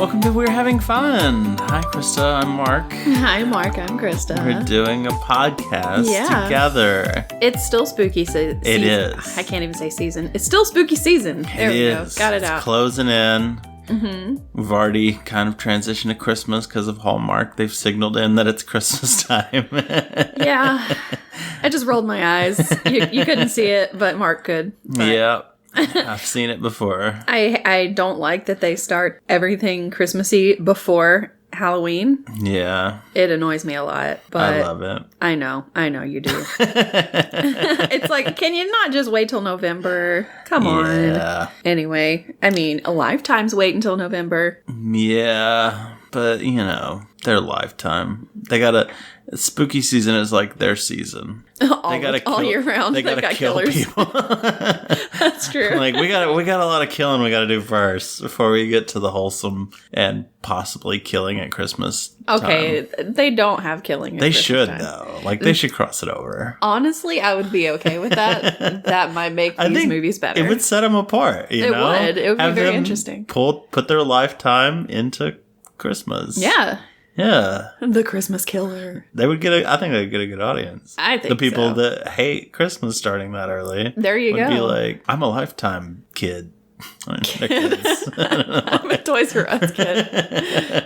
Welcome to We're Having Fun. Hi, Krista. I'm Mark. Hi, Mark. I'm Krista. We're doing a podcast together. It's still spooky season. It is. I can't even say season. It's still spooky season. There we go. Got it out. It's closing in. Mm-hmm. We've already kind of transitioned to Christmas because of Hallmark. They've signaled in that it's Christmas time. Yeah. I just rolled my eyes. You couldn't see it, but Mark could. But. Yep. I've seen it before. I don't like that they start everything Christmassy before Halloween. Yeah. It annoys me a lot. But I love it. I know you do. It's like, can you not just wait till November? Come on. Anyway, I mean, a Lifetime's wait until November. Yeah, but their Lifetime. They gotta. Spooky season is like their season. All year round. They gotta kill killers. people. That's true. Like we got a lot of killing we gotta do first before we get to the wholesome and possibly killing at Christmas. Okay, they don't have killing. They should though. Like they should cross it over. Honestly, I would be okay with that. That might make these movies better. It would set them apart. It would. It would be very interesting. Put their Lifetime into Christmas. Yeah. Yeah. The Christmas killer. They would I think they'd get a good audience. I think the people so. that hate Christmas starting that early. There you would go. be like, I'm a Lifetime kid. Kids. I'm a Toys R Us kid.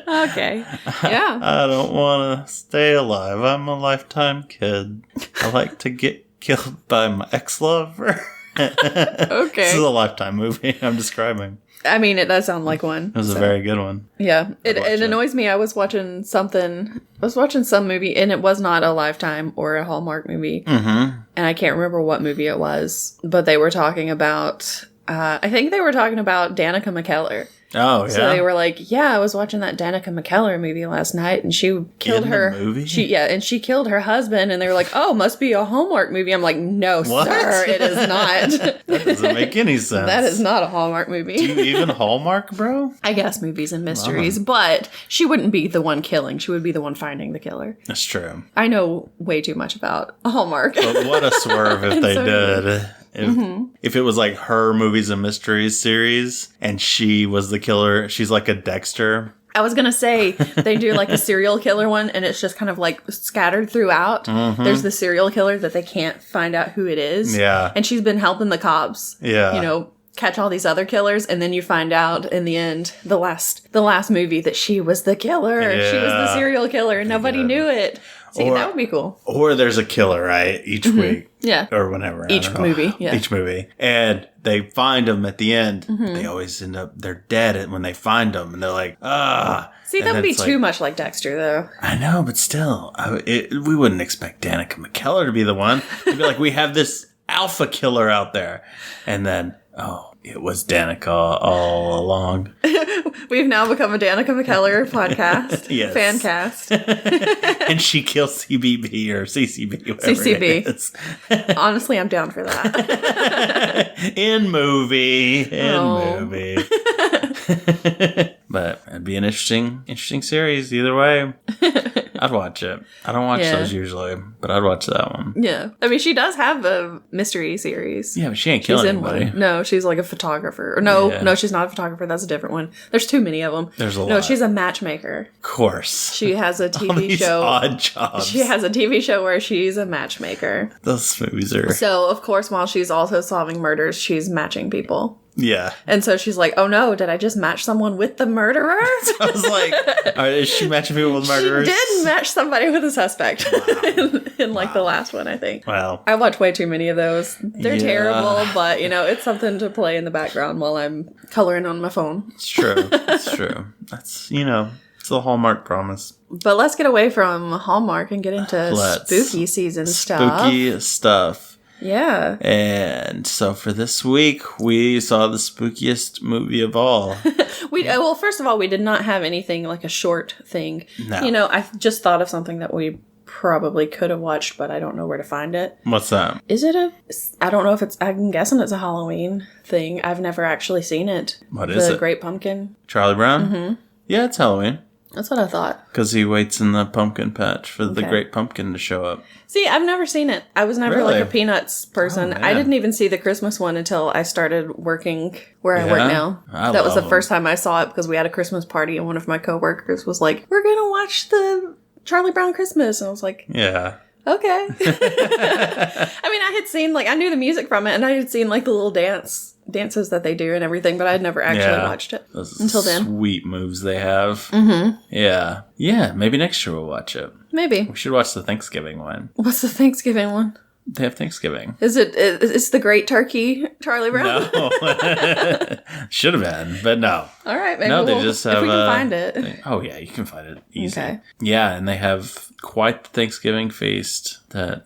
Okay. Yeah. I don't want to stay alive. I'm a Lifetime kid. I like to get killed by my ex-lover. Okay. This is a Lifetime movie I'm describing. I mean, it does sound like one. It was a very good one. Yeah. It annoys me. I was watching some movie, and it was not a Lifetime or a Hallmark movie. Mm-hmm. And I can't remember what movie it was, but they were talking about, I think they were talking about Danica McKellar. Oh, yeah. So they were like, yeah, I was watching that Danica McKellar movie last night, and she killed her. The movie? She killed her husband, and they were like, oh, must be a Hallmark movie. I'm like, no, sir, it is not. That doesn't make any sense. That is not a Hallmark movie. Do you even Hallmark, bro? I guess movies and mysteries, but she wouldn't be the one killing. She would be the one finding the killer. That's true. I know way too much about Hallmark. But what a swerve if they did. If it was like her movies and mysteries series and she was the killer, she's like a Dexter. I was going to say they do like a serial killer one and it's just kind of like scattered throughout. Mm-hmm. There's the serial killer that they can't find out who it is. Yeah. And she's been helping the cops. Yeah. Catch all these other killers, and then you find out in the end, the last movie, that she was the killer. Yeah. She was the serial killer and nobody knew it. See, that would be cool. Or there's a killer, right? Each week. Yeah. Or whenever. Each movie. Yeah. Each movie. And they find them at the end. Mm-hmm. They always end up, they're dead when they find them. And they're like, See, that would be too much like Dexter, though. I know, but still, we wouldn't expect Danica McKellar to be the one. It'd be like, we have this alpha killer out there. And then, it was Danica all along. We've now become a Danica McKellar podcast. Yes. Fan cast. And she kills CBB or CCB. CCB. It is. Honestly, I'm down for that. In movie. But it'd be an interesting series either way. I'd watch it. I don't watch those usually, but I'd watch that one. Yeah. I mean, she does have a mystery series. Yeah, but she ain't killing anybody. One. No, she's like a photographer. No, she's not a photographer. That's a different one. There's too many of them. There's a lot. No, she's a matchmaker. Of course. She has a TV All these show. Odd jobs. She has a TV show where she's a matchmaker. Those movies are... So, of course, while she's also solving murders, she's matching people. Yeah. And so she's like, oh no, did I just match someone with the murderer? I was like, is she matching people with murderers? She did match somebody with a suspect. Wow. in the last one, I think. Wow. I watch way too many of those. They're terrible, but, it's something to play in the background while I'm coloring on my phone. It's true. It's true. That's, it's the Hallmark promise. But let's get away from Hallmark and get into spooky season stuff. Spooky stuff. Yeah. And so for this week, we saw the spookiest movie of all. Well, first of all, we did not have anything like a short thing. No. I just thought of something that we probably could have watched, but I don't know where to find it. What's that? Is it I don't know if I'm guessing it's a Halloween thing. I've never actually seen it. What is it? The Great Pumpkin. Charlie Brown? Mm-hmm. Yeah, it's Halloween. That's what I thought. Because he waits in the pumpkin patch for the great pumpkin to show up. See, I've never seen it. I was never like a Peanuts person. Oh, I didn't even see the Christmas one until I started working where I work now. That was the first time I saw it because we had a Christmas party and one of my coworkers was like, "We're going to watch the Charlie Brown Christmas." And I was like, yeah. Okay. I mean, I had seen, like, I knew the music from it and I had seen, like, the little dances that they do and everything, but I'd never actually watched it until then. Sweet moves they have. Mm-hmm. Yeah. Yeah, maybe next year we'll watch it. Maybe. We should watch the Thanksgiving one. What's the Thanksgiving one? They have Thanksgiving. Is the Great Turkey Charlie Brown? No. Should have been, but no. All right, maybe they just have... if we can find it. Oh, yeah, you can find it easy. Okay. Yeah, and they have quite the Thanksgiving feast that,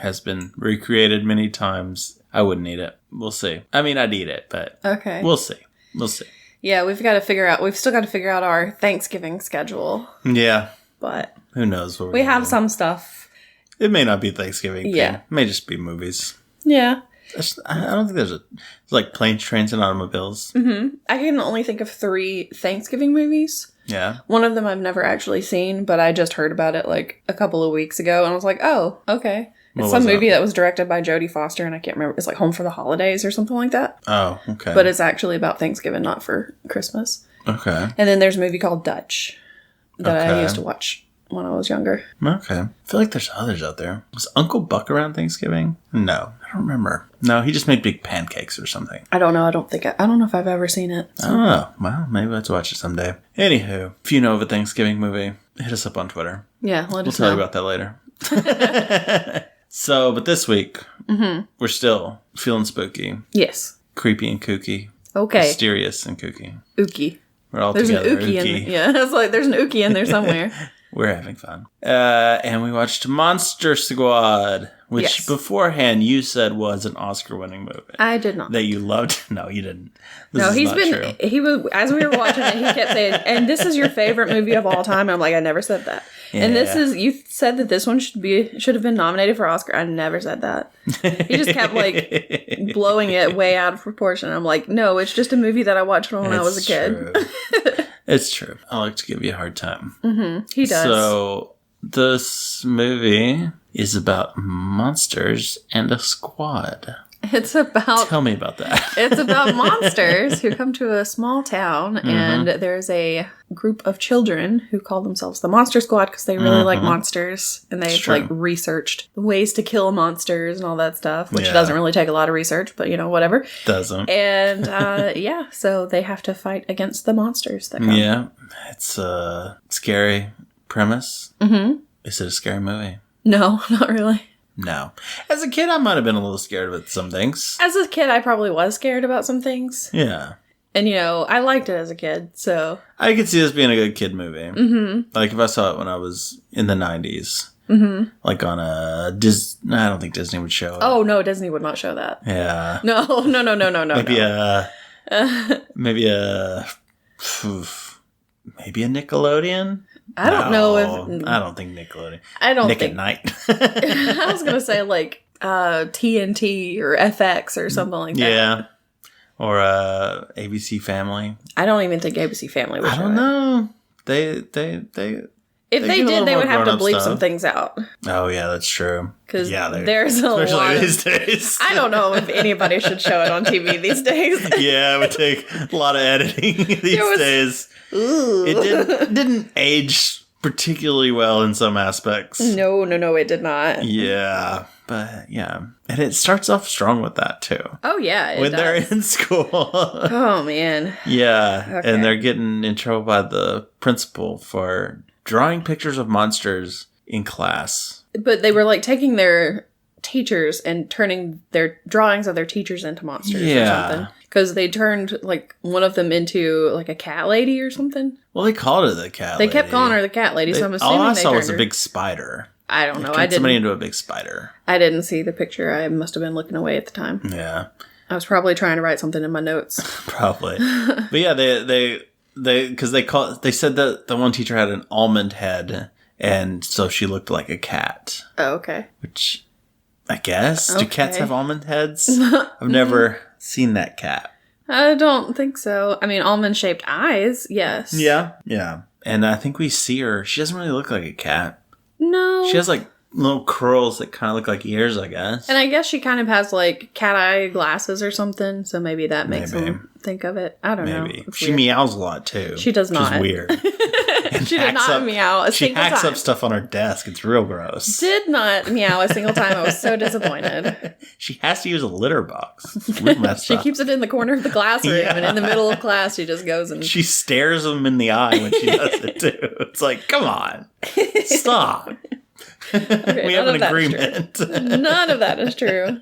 has been recreated many times. I wouldn't eat it. We'll see. I mean, I'd eat it, but we'll see. We'll see. Yeah, we've still got to figure out our Thanksgiving schedule. Yeah. But who knows what we have some stuff. It may not be Thanksgiving. Yeah. It may just be movies. Yeah. I don't think there's like planes, trains, and automobiles. Mm-hmm. I can only think of 3 Thanksgiving movies. Yeah. One of them I've never actually seen, but I just heard about it like a couple of weeks ago, and I was like, oh, okay. It's some movie that was directed by Jodie Foster, and I can't remember. It's like Home for the Holidays or something like that. Oh, okay. But it's actually about Thanksgiving, not for Christmas. Okay. And then there's a movie called Dutch that I used to watch when I was younger. Okay. I feel like there's others out there. Was Uncle Buck around Thanksgiving? No. I don't remember. No, he just made big pancakes or something. I don't know. I don't know if I've ever seen it. So. Oh, well, maybe let's watch it someday. Anywho, if you know of a Thanksgiving movie, hit us up on Twitter. Yeah, let us know. We'll tell you about that later. So, but this week, we're still feeling spooky. Yes. Creepy and kooky. Okay. Mysterious and kooky. Ookie. We're all there's together. An ookie. Yeah, it's like there's an ookie in there somewhere. We're having fun. And we watched Monster Squad, which beforehand you said was an Oscar-winning movie. I did not. That you loved? No, you didn't. He was, as we were watching it, he kept saying, and this is your favorite movie of all time. And I'm like, I never said that. Yeah. And you said that this one should have been nominated for Oscar. I never said that. He just kept like blowing it way out of proportion. I'm like, no, it's just a movie that I watched when I was a kid. It's true. I like to give you a hard time. Mm-hmm. He does. So this movie is about monsters and a squad. Tell me about that. It's about monsters who come to a small town, and there's a group of children who call themselves the Monster Squad because they really like monsters, and they've like researched ways to kill monsters and all that stuff, which doesn't really take a lot of research, but whatever. Doesn't. And so they have to fight against the monsters that come. Yeah, it's a scary premise. Mm-hmm. Is it a scary movie? No, not really. No. As a kid, I might have been a little scared about some things. As a kid, I probably was scared about some things. Yeah. And, I liked it as a kid, so. I could see this being a good kid movie. Mm-hmm. Like, if I saw it when I was in the 90s. Mm-hmm. Like on a Disney. I don't think Disney would show it. Oh, no, Disney would not show that. Yeah. No. Maybe a Nickelodeon? I don't know if... I don't think Nickelodeon. Nick at Night. I was going to say, like, TNT or FX or something like that. Yeah. Or ABC Family. I don't even think ABC Family would show it. I don't know. They if they did, they would have to bleep some things out. Oh, yeah, that's true. Because there's a especially lot these days. I don't know if anybody should show it on TV these days. Yeah, it would take a lot of editing these days. Ooh. It didn't age particularly well in some aspects. No, it did not. Yeah, but yeah. And it starts off strong with that, too. Oh, yeah, when they're in school. Oh, man. Yeah, okay. And they're getting in trouble by the principal for drawing pictures of monsters in class. But they were like taking their teachers and turning their drawings of their teachers into monsters or something. Because they turned like one of them into like a cat lady or something. Well, they called her the cat lady. They kept calling her the cat lady, so I'm assuming all I they saw turned was a her. big spider. I don't know. I turned somebody into a big spider. I didn't see the picture. I must have been looking away at the time. Yeah. I was probably trying to write something in my notes. Probably. But yeah, they said that the one teacher had an almond head, and so she looked like a cat. Oh, okay. Which, I guess, do cats have almond heads? I've never seen that cat. I don't think so. I mean, almond-shaped eyes, yes. Yeah. And I think we see her. She doesn't really look like a cat. No. She has like little curls that kind of look like ears, I guess. And I guess she kind of has like cat eye glasses or something. So maybe that makes them think of it. I don't know. She meows a lot too. She does not. Which is weird. She did not meow a single time. She hacks up stuff on her desk. It's real gross. Did not meow a single time. I was so disappointed. She has to use a litter box. It's real messed up. She keeps it in the corner of the classroom, and in the middle of class, she just goes and... She stares them in the eye when she does it, too. It's like, come on. Stop. Okay, we have an agreement. None of that is true.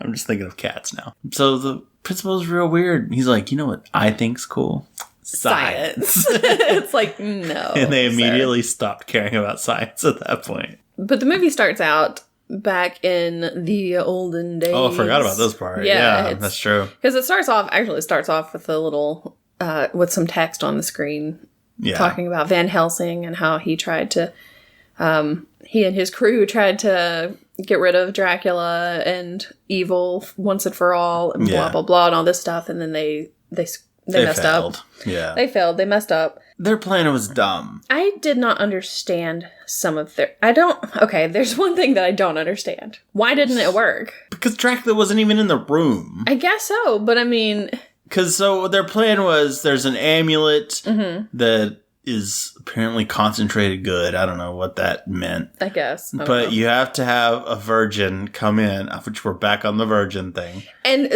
I'm just thinking of cats now. So the principal's real weird. He's like, you know what I think's cool? Science. It's like, no. And they immediately stopped caring about science at that point. But the movie starts out back in the olden days. Oh, I forgot about this part. Yeah, that's true. Because it starts off with a little, with some text on the screen talking about Van Helsing and how he tried to, he and his crew tried to get rid of Dracula and evil once and for all and blah, blah, blah, and all this stuff. And then they messed failed. up. Yeah. They failed. They messed up. Their plan was dumb. I did not understand some of their... Okay, there's one thing that I don't understand. Why didn't it work? Because Dracula wasn't even in the room. I guess so, but I mean... Because so their plan was there's an amulet that is apparently concentrated good. I don't know what that meant. I guess. But you have to have a virgin come in, which we're back on the virgin thing. And...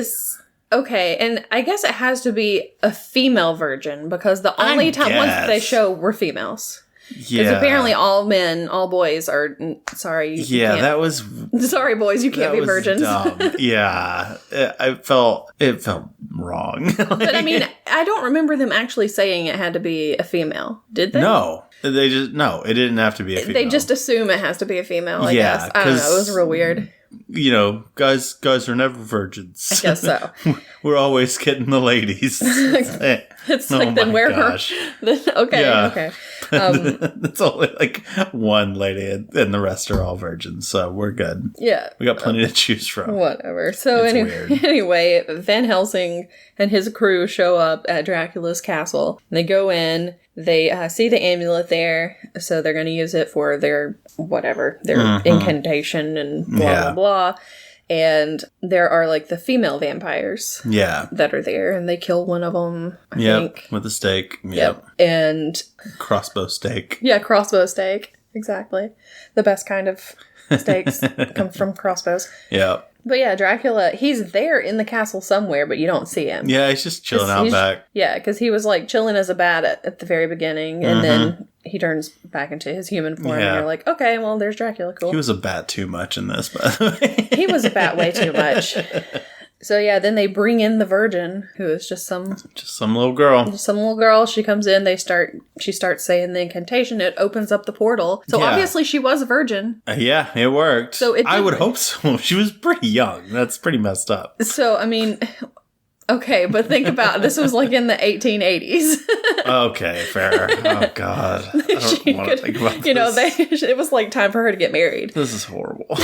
Okay, and I guess it has to be a female virgin because the only ones they show were females. Yeah. Because apparently all boys are... Sorry. Yeah, that was... Sorry, boys, you can't be virgins. Dumb. Yeah. It felt wrong. But I mean, I don't remember them actually saying it had to be a female. Did they? No. It didn't have to be a female. They just assume it has to be a female, I guess. I don't know. It was real weird. You know, guys are never virgins. I guess so. We're always getting the ladies. It's like, then wear her. Okay. It's only like one lady and the rest are all virgins, so we're good. Yeah. We got plenty to choose from. Whatever. So anyway, Van Helsing and his crew show up at Dracula's castle. And they go in. They see the amulet there, so they're going to use it for their incantation and blah, blah, blah. And there are, like, the female vampires that are there, and they kill one of them, I think. With a stake. Yep. And... Crossbow stake. Yeah, crossbow stake. Exactly. The best kind of stakes come from crossbows. Yep. But yeah, Dracula, he's there in the castle somewhere, but you don't see him. Yeah, he's just chilling out back. Yeah, because he was like chilling as a bat at the very beginning, and then he turns back into his human form, and you're like, okay, well, there's Dracula, cool. He was a bat too much in this, by the way. He was a bat way too much. So yeah, then they bring in the virgin, who is just some little girl. Some little girl. She comes in. She starts saying the incantation. It opens up the portal. So obviously she was a virgin. Yeah, it worked. So I would hope so. She was pretty young. That's pretty messed up. So I mean, okay, but think about this was like in the 1880s. Okay, fair. Oh God, I don't want to think about this. You know, it was like time for her to get married. This is horrible.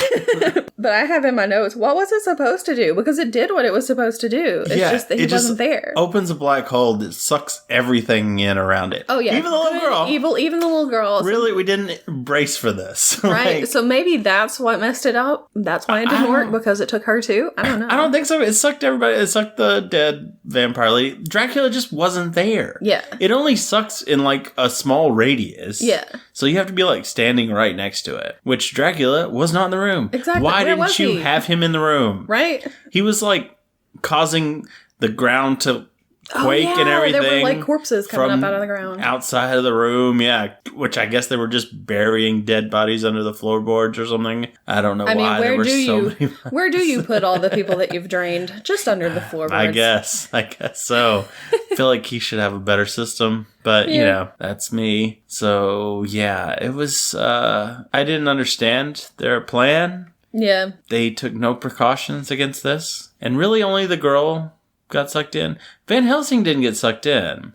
But I have in my notes, what was it supposed to do? Because it did what it was supposed to do. It's just that he wasn't there. Opens a black hole that sucks everything in around it. Oh yeah, even the little girl. Even the little girl. Really, we didn't brace for this, right? So maybe that's what messed it up. That's why it didn't work, because it took her too. I don't know. I don't think so. It sucked everybody. It sucked the dead vampire lady. Dracula just wasn't there. Yeah. It only sucks in like a small radius. Yeah. So you have to be like standing right next to it, which Dracula was not in the room. Exactly. Why didn't you have him in the room? Right. He was like causing the ground to quake and everything. There were like corpses coming up out of the ground. Outside of the room, yeah. Which I guess they were just burying dead bodies under the floorboards or something. I don't know why there were so many bodies. Where do you put all the people that you've drained? Just under the floorboards. I guess so. I feel like he should have a better system. But, you know, that's me. So, yeah, it was... I didn't understand their plan. Yeah. They took no precautions against this. And really only the girl got sucked in. Van Helsing didn't get sucked in.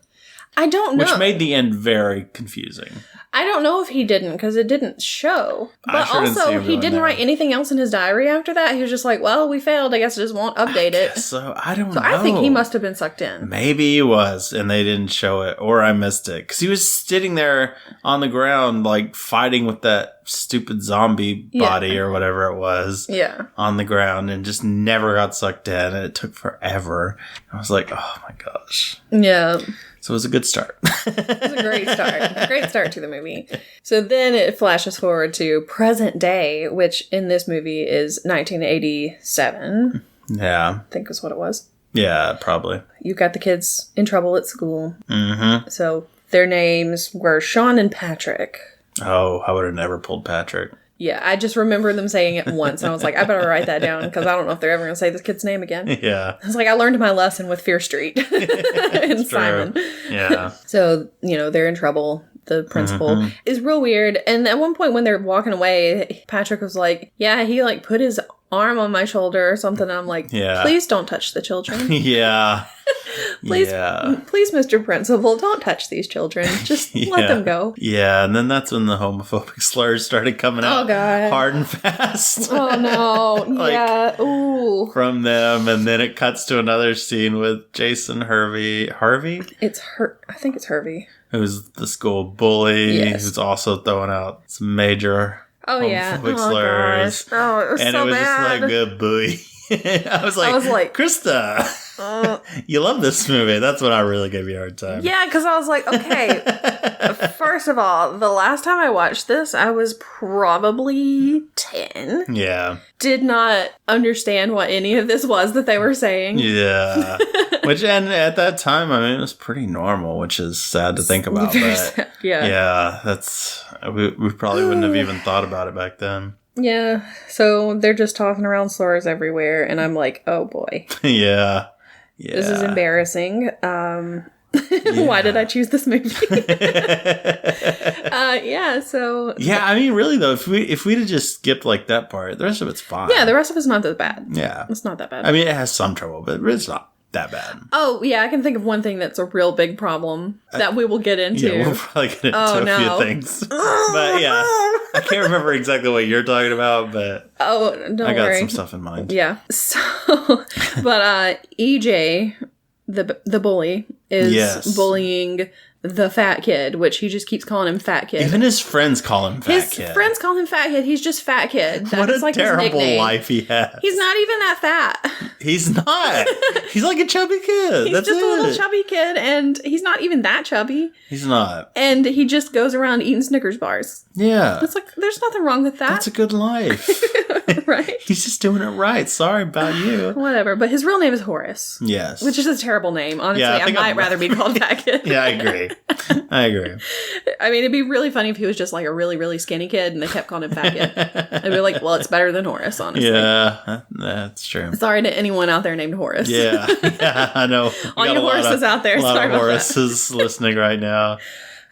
I don't know. Which made the end very confusing. I don't know if he didn't, because it didn't show. But also, he didn't write anything else in his diary after that. He was just like, well, we failed. I guess I just won't update it. So, I don't know. So I think he must have been sucked in. Maybe he was, and they didn't show it, or I missed it. Because he was sitting there on the ground, like, fighting with that stupid zombie body or whatever it was. Yeah. On the ground, and just never got sucked in, and it took forever. I was like, oh my gosh. Yeah. So it was a good start. It was a great start. A great start to the movie. So then it flashes forward to present day, which in this movie is 1987. Yeah. I think is what it was. Yeah, probably. You got the kids in trouble at school. Mm-hmm. So their names were Sean and Patrick. Oh, I would have never pulled Patrick. Yeah, I just remember them saying it once, and I was like, I better write that down, because I don't know if they're ever going to say this kid's name again. Yeah. I was like, I learned my lesson with Fear Street and Simon. Yeah. So, they're in trouble. The principal is real weird. And at one point when they're walking away, Patrick was like, yeah, he like put his arm on my shoulder or something. And I'm like, please don't touch the children. Yeah. Please, Mr. Principal, don't touch these children. Just let them go. Yeah, and then that's when the homophobic slurs started coming out hard and fast. Oh, no. Yeah. Ooh. From them, and then it cuts to another scene with Jason Harvey. I think it's Hervey. Who's the school bully, who's also throwing out some major homophobic slurs. Gosh. Oh, it was and so it was bad. just like, good boy. I was like, Krista, you love this movie. That's when I really gave you a hard time. Yeah, because I was like, okay, first of all, the last time I watched this, I was probably 10. Yeah. Did not understand what any of this was that they were saying. Yeah. And at that time, I mean, it was pretty normal, which is sad to think about. But yeah, we probably wouldn't have even thought about it back then. Yeah, so they're just talking around slurs everywhere, and I'm like, oh boy. Yeah. This is embarrassing. Why did I choose this movie? So... Yeah, I mean, really, though, if we'd have just skipped, like, that part, the rest of it's fine. Yeah, the rest of it's not that bad. Yeah. It's not that bad. I mean, it has some trouble, but it's not that bad. Oh, yeah, I can think of one thing that's a real big problem that we will get into. Yeah, we'll probably get into a few things. But, yeah, I can't remember exactly what you're talking about, but I got some stuff in mind. Yeah. So, but EJ, the bully, is bullying the fat kid, which he just keeps calling him fat kid. Even his friends call him fat kid. His friends call him fat kid. He's just fat kid. What a terrible life he has. He's not even that fat. He's not. He's like a chubby kid. He's just a little chubby kid, and he's not even that chubby. He's not. And he just goes around eating Snickers bars. Yeah. It's like, there's nothing wrong with that. That's a good life. Right? He's just doing it right. Sorry about you. Whatever. But his real name is Horace. Yes. Which is a terrible name. Honestly, I might rather be called fat kid. Yeah, I agree. I mean, it'd be really funny if he was just like a really, really skinny kid and they kept calling him fat kid. I'd be like, well, it's better than Horace, honestly. Yeah, that's true. Sorry to anyone out there named Horace. Yeah, I know. All you Horaces out there, sorry about that. A lot of Horaces listening right now.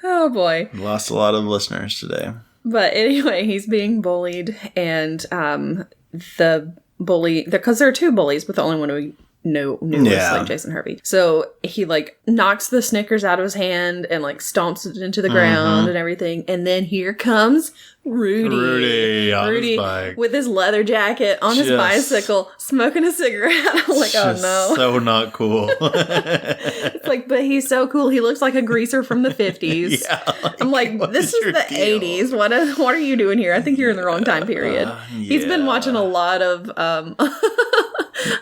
Oh, boy. We lost a lot of listeners today. But anyway, he's being bullied, and the bully, because there are two bullies, but the only one who knew was like Jason Hervey. So he like knocks the Snickers out of his hand and like stomps it into the ground and everything. And then here comes Rudy on his bike. With his leather jacket on his bicycle, smoking a cigarette. I'm like, oh no. So not cool. It's like, but he's so cool. He looks like a greaser from the 50s. Yeah, I'm like, this is the deal? 80s. What are you doing here? I think you're in the wrong time period. He's been watching a lot of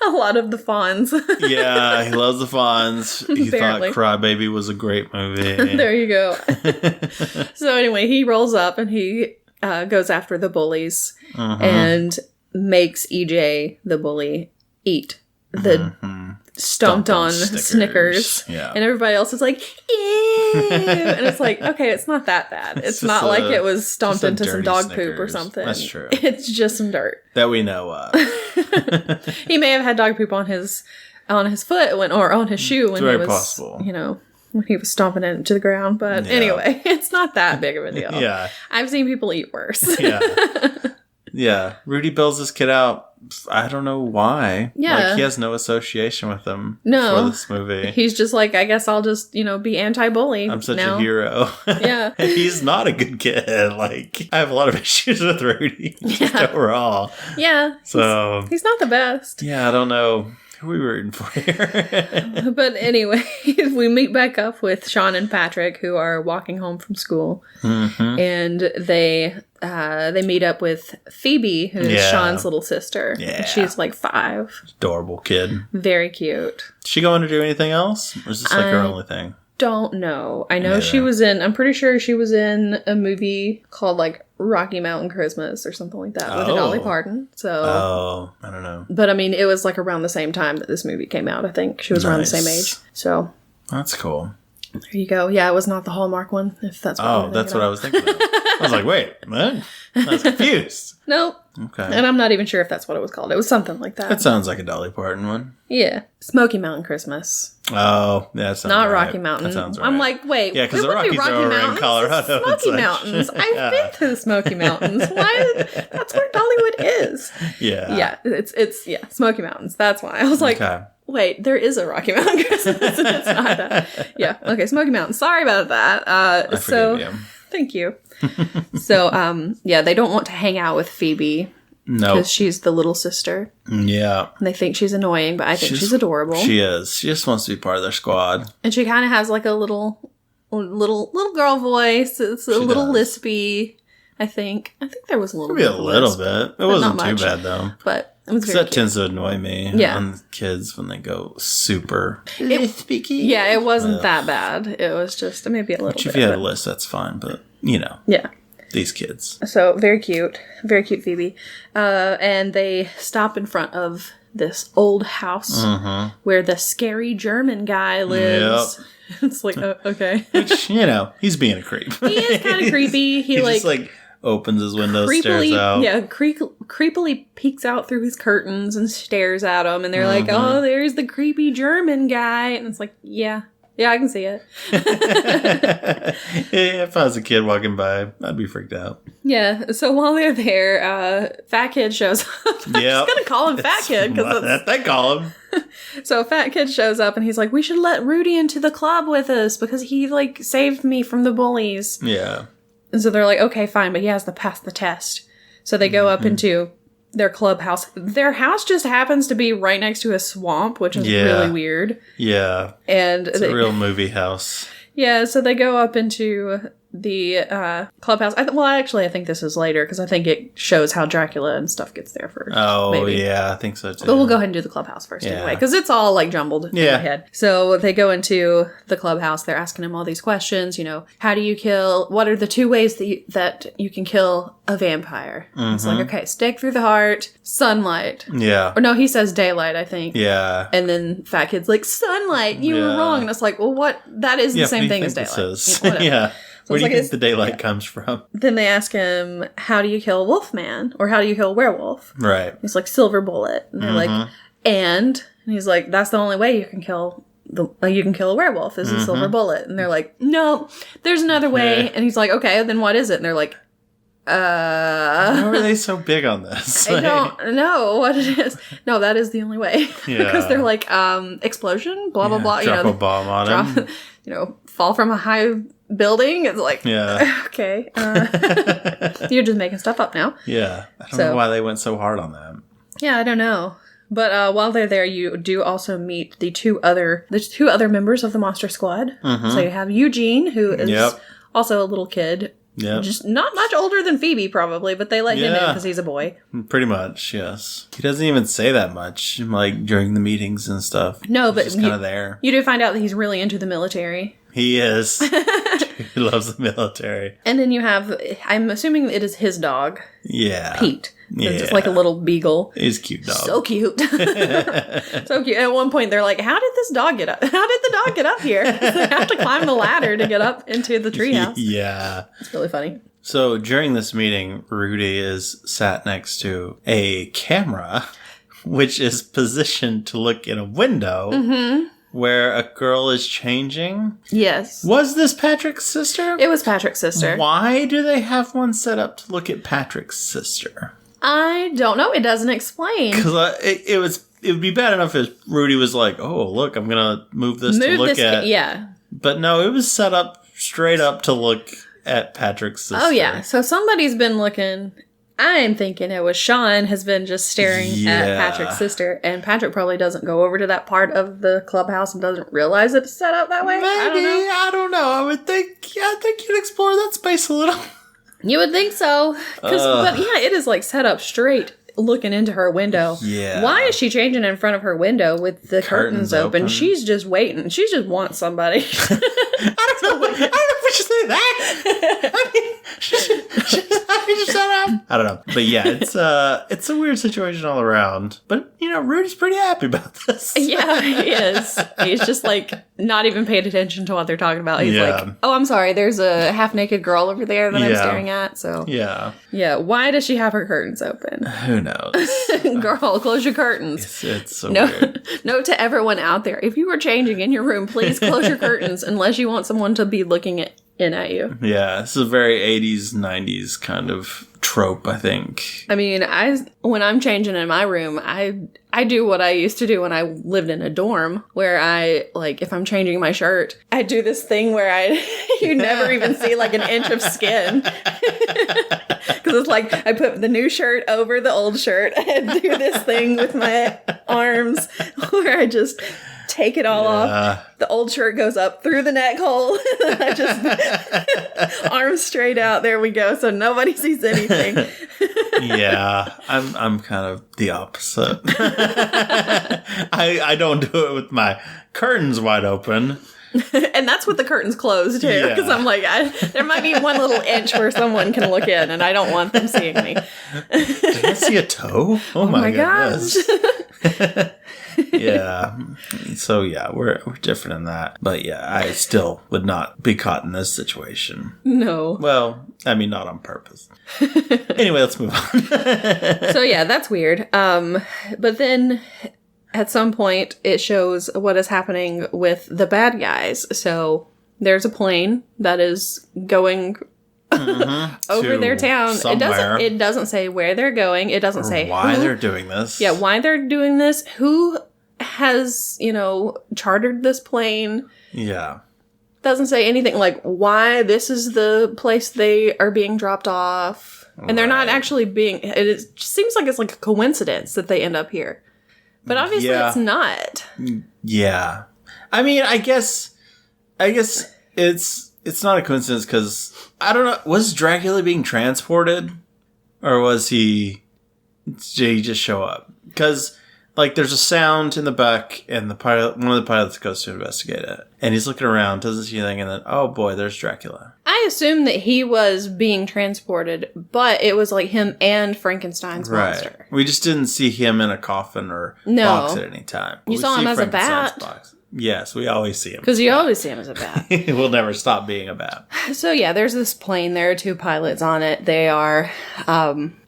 a lot of the Fonz. Yeah, he loves the Fonz. He thought Crybaby was a great movie. There you go. So anyway, he rolls up and he goes after the bullies and makes EJ, the bully, eat the stomped on Snickers. Yeah. And everybody else is like, ew. And it's like, okay, it's not that bad. It's not like it was stomped into some dog Snickers poop or something. That's true. It's just some dirt. That we know of. He may have had dog poop on his foot or on his shoe when he was, possible. When he was stomping it into the ground. But anyway, it's not that big of a deal. Yeah. I've seen people eat worse. Yeah. Yeah. Rudy bills this kid out. I don't know why. Yeah. Like, he has no association with them for this movie. He's just like, I guess I'll just, be anti-bully. I'm such now. a hero. Yeah. He's not a good kid. Like, I have a lot of issues with Rudy. Just overall. Yeah. So. He's not the best. Yeah, I don't know. Who are we rooting for here? But anyway, we meet back up with Sean and Patrick, who are walking home from school. Mm-hmm. And they meet up with Phoebe, who is Sean's little sister. Yeah. She's like 5. Adorable kid. Very cute. Is she going to do anything else? Or is this like her only thing? Don't know. I know I'm pretty sure she was in a movie called like Rocky Mountain Christmas or something like that with a Dolly Parton. So I don't know. But I mean, it was like around the same time that this movie came out. I think she was around the same age. So that's cool. There you go. Yeah, it was not the Hallmark one. If that's what that's what I was thinking of. I was like, wait, what? I was confused. Nope. Okay. And I'm not even sure if that's what it was called. It was something like that. That sounds like a Dolly Parton one. Yeah. Smoky Mountain Christmas. Oh, yeah, that sounds not right. Rocky Mountain. That sounds right. I'm like, wait. Yeah, because the Rockies are over in Colorado. Smoky Mountains. I've been to the Smoky Mountains. Why? That's where Dollywood is. Yeah. Yeah. It's Smoky Mountains. That's why. I was like, wait, there is a Rocky Mountain Christmas and it's not that. Yeah. Okay, Smoky Mountain. Sorry about that. I forgive you. Thank you. So, they don't want to hang out with Phoebe. No. Because she's the little sister. Yeah. And they think she's annoying, but I think she's adorable. She is. She just wants to be part of their squad. And she kind of has like a little girl voice. It's a little lispy, I think. I think there was a little bit. Maybe a little bit. It wasn't too bad, though. But it was very that cute. tends to annoy me on kids when they go super lispy. Yeah, it wasn't that bad. It was just maybe a little bit. If you had a list, that's fine. But, Yeah. These kids. So, very cute. Very cute Phoebe. And they stop in front of this old house where the scary German guy lives. Yep. It's like, okay. Which, he's being a creep. He is kind of creepy. He just opens his window, stares out. Yeah, creepily peeks out through his curtains and stares at him. And they're like, oh, there's the creepy German guy. And it's like, yeah. Yeah, I can see it. If I was a kid walking by, I'd be freaked out. Yeah, so while they're there, Fat Kid shows up. I'm just going to call him Fat Kid. That's they call him. So Fat Kid shows up and he's like, we should let Rudy into the club with us because he, saved me from the bullies. Yeah. And so they're like, okay, fine, but he has to pass the test. So they go up into their clubhouse. Their house just happens to be right next to a swamp, which is really weird. Yeah. And it's a real movie house. Yeah, so they go up into the clubhouse. I think this is later because I think it shows how Dracula and stuff gets there first. Oh, maybe. Yeah, I think so too. But we'll go ahead and do the clubhouse first anyway because it's all jumbled in my head. So they go into the clubhouse. They're asking him all these questions. How do you kill? What are the 2 ways that you can kill a vampire? It's like, okay, stake through the heart, sunlight. Yeah. Or no, he says daylight, I think. Yeah. And then Fat Kid's like, sunlight, you were wrong. And it's like, well, what? That is the same thing as daylight. Yeah. Where do you think the daylight comes from? Then they ask him, how do you kill a wolfman? Or how do you kill a werewolf? Right. He's like, silver bullet. And they're like, and he's like, that's the only way you can kill a werewolf is a silver bullet. And they're like, no, there's another way. And he's like, okay, then what is it? And they're like, how are they so big on this? I don't know what it is. No, that is the only way. Yeah. Because they're like, explosion, blah, blah, blah. Drop a bomb on him. Fall from a high building. It's like, okay. You're just making stuff up now. Yeah. I don't know why they went so hard on that. Yeah, I don't know. But while they're there, you do also meet the two other members of the Monster Squad. So you have Eugene, who is also a little kid. Yeah. Just not much older than Phoebe, probably, but they let him in because he's a boy. Pretty much, yes. He doesn't even say that much, during the meetings and stuff. No, but he's just kind of there. You do find out that he's really into the military. He is. He loves the military. And then you have, I'm assuming it is his dog. Yeah. Pete. Yeah. Just like a little beagle. He's a cute dog. So cute. So cute. At one point, they're like, how did this dog get up? How did the dog get up here? They have to climb the ladder to get up into the treehouse. Yeah. It's really funny. So during this meeting, Rudy is sat next to a camera, which is positioned to look in a window. Where a girl is changing? Yes. Was this Patrick's sister? It was Patrick's sister. Why do they have one set up to look at Patrick's sister? I don't know. It doesn't explain. Because it would be bad enough if Rudy was like, oh, look, I'm going to move this to look at. Yeah. But no, it was set up straight up to look at Patrick's sister. Oh, yeah. So somebody's been looking. I'm thinking it was Sean has been just staring at Patrick's sister, and Patrick probably doesn't go over to that part of the clubhouse and doesn't realize it's set up that way. Maybe, I don't know. I think you'd explore that space a little. You would think so. But yeah, it is like set up straight looking into her window. Yeah. Why is she changing in front of her window with the curtains open? She's just waiting. She just wants somebody. I don't know if we should say that. I mean, I don't know. But yeah, it's a weird situation all around. But, Rudy's pretty happy about this. Yeah, he is. He's just like not even paying attention to what they're talking about. He's like, oh, I'm sorry. There's a half-naked girl over there that I'm staring at. So yeah. Why does she have her curtains open? Who knows? Girl, close your curtains. It's so weird. Note to everyone out there. If you were changing in your room, please close your curtains unless you want someone to be looking in at you. Yeah, this is a very 80s, 90s kind of trope, I think. I mean, when I'm changing in my room, I do what I used to do when I lived in a dorm, where if I'm changing my shirt, I do this thing where you never even see like an inch of skin. Because it's like I put the new shirt over the old shirt and do this thing with my arms where I just take it all off. The old shirt goes up through the neck hole. I just arms straight out. There we go. So nobody sees anything. Yeah, I'm kind of the opposite. I don't do it with my curtains wide open. And that's with the curtains closed too, because I'm like, there might be one little inch where someone can look in, and I don't want them seeing me. Did I see a toe? Oh my goodness! Yeah. So yeah, we're different in that, but yeah, I still would not be caught in this situation. No. Well, I mean, not on purpose. Anyway, let's move on. So yeah, that's weird. But then. At some point, it shows what is happening with the bad guys. So there's a plane that is going over their town. Somewhere. It doesn't say where they're going. It doesn't say why they're doing this. Yeah, why they're doing this. Who has, chartered this plane? Yeah. Doesn't say anything like why this is the place they are being dropped off. And they're not actually it just seems like it's like a coincidence that they end up here. But obviously it's not. Yeah. I mean, I guess it's not a coincidence because, I don't know, was Dracula being transported? Or did he just show up? Because, there's a sound in the back and one of the pilots goes to investigate it. And he's looking around, doesn't see anything, and then, oh boy, there's Dracula. I assume that he was being transported, but it was like him and Frankenstein's monster. We just didn't see him in a coffin or box at any time. You saw him as a bat. Box. Yes, we always see him. Because you always see him as a bat. We'll never stop being a bat. So yeah, there's this plane. There are two pilots on it. They are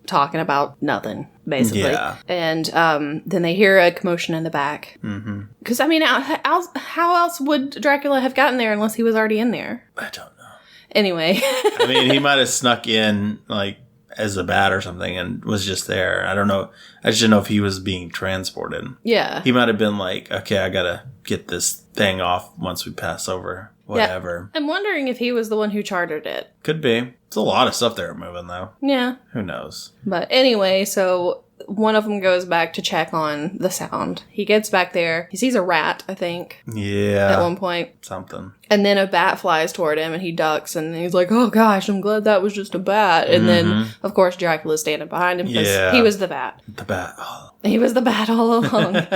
talking about nothing, basically. Yeah. And then they hear a commotion in the back. Because, I mean, how else would Dracula have gotten there unless he was already in there? I don't know. Anyway. I mean, he might have snuck in, as a bat or something and was just there. I don't know. I just didn't know if he was being transported. Yeah. He might have been like, okay, I gotta get this thing off once we pass over. Whatever. Yeah. I'm wondering if he was the one who chartered it. Could be. It's a lot of stuff they were moving, though. Yeah. Who knows? But anyway, so one of them goes back to check on the sound. He gets back there. He sees a rat, I think. Yeah. At one point. Something. And then a bat flies toward him and he ducks and he's like, oh gosh, I'm glad that was just a bat. And then, of course, Dracula's standing behind him because he was the bat. The bat. Oh. He was the bat all along.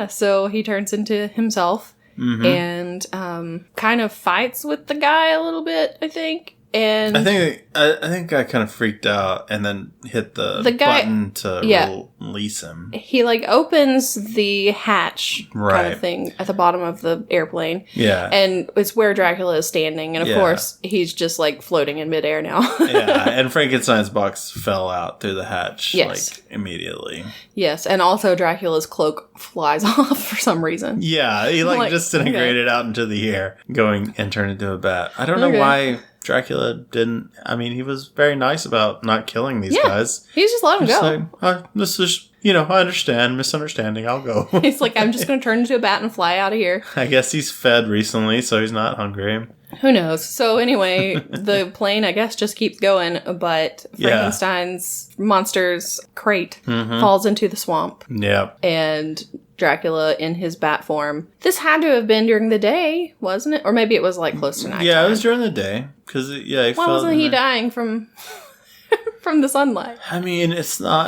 So he turns into himself and kind of fights with the guy a little bit, I think. And I think I kind of freaked out and then hit the button to release him. He opens the hatch kind of thing at the bottom of the airplane. Yeah. And it's where Dracula is standing. And of course, he's just floating in midair now. Yeah. And Frankenstein's box fell out through the hatch immediately. Yes. And also Dracula's cloak flies off for some reason. Yeah. He disintegrated out into the air going and turned into a bat. I don't know why Dracula didn't... I mean, he was very nice about not killing these guys. He's just let him go. Like, this is... I understand. Misunderstanding. I'll go. He's like, I'm just going to turn into a bat and fly out of here. I guess he's fed recently, so he's not hungry. Who knows? So anyway, the plane, I guess, just keeps going, but Frankenstein's monster's crate falls into the swamp. Yep. And Dracula in his bat form. This had to have been during the day, wasn't it? Or maybe it was like close to night. Yeah, it was during the day. Because, he Why wasn't he dying from the sunlight? I mean, it's not...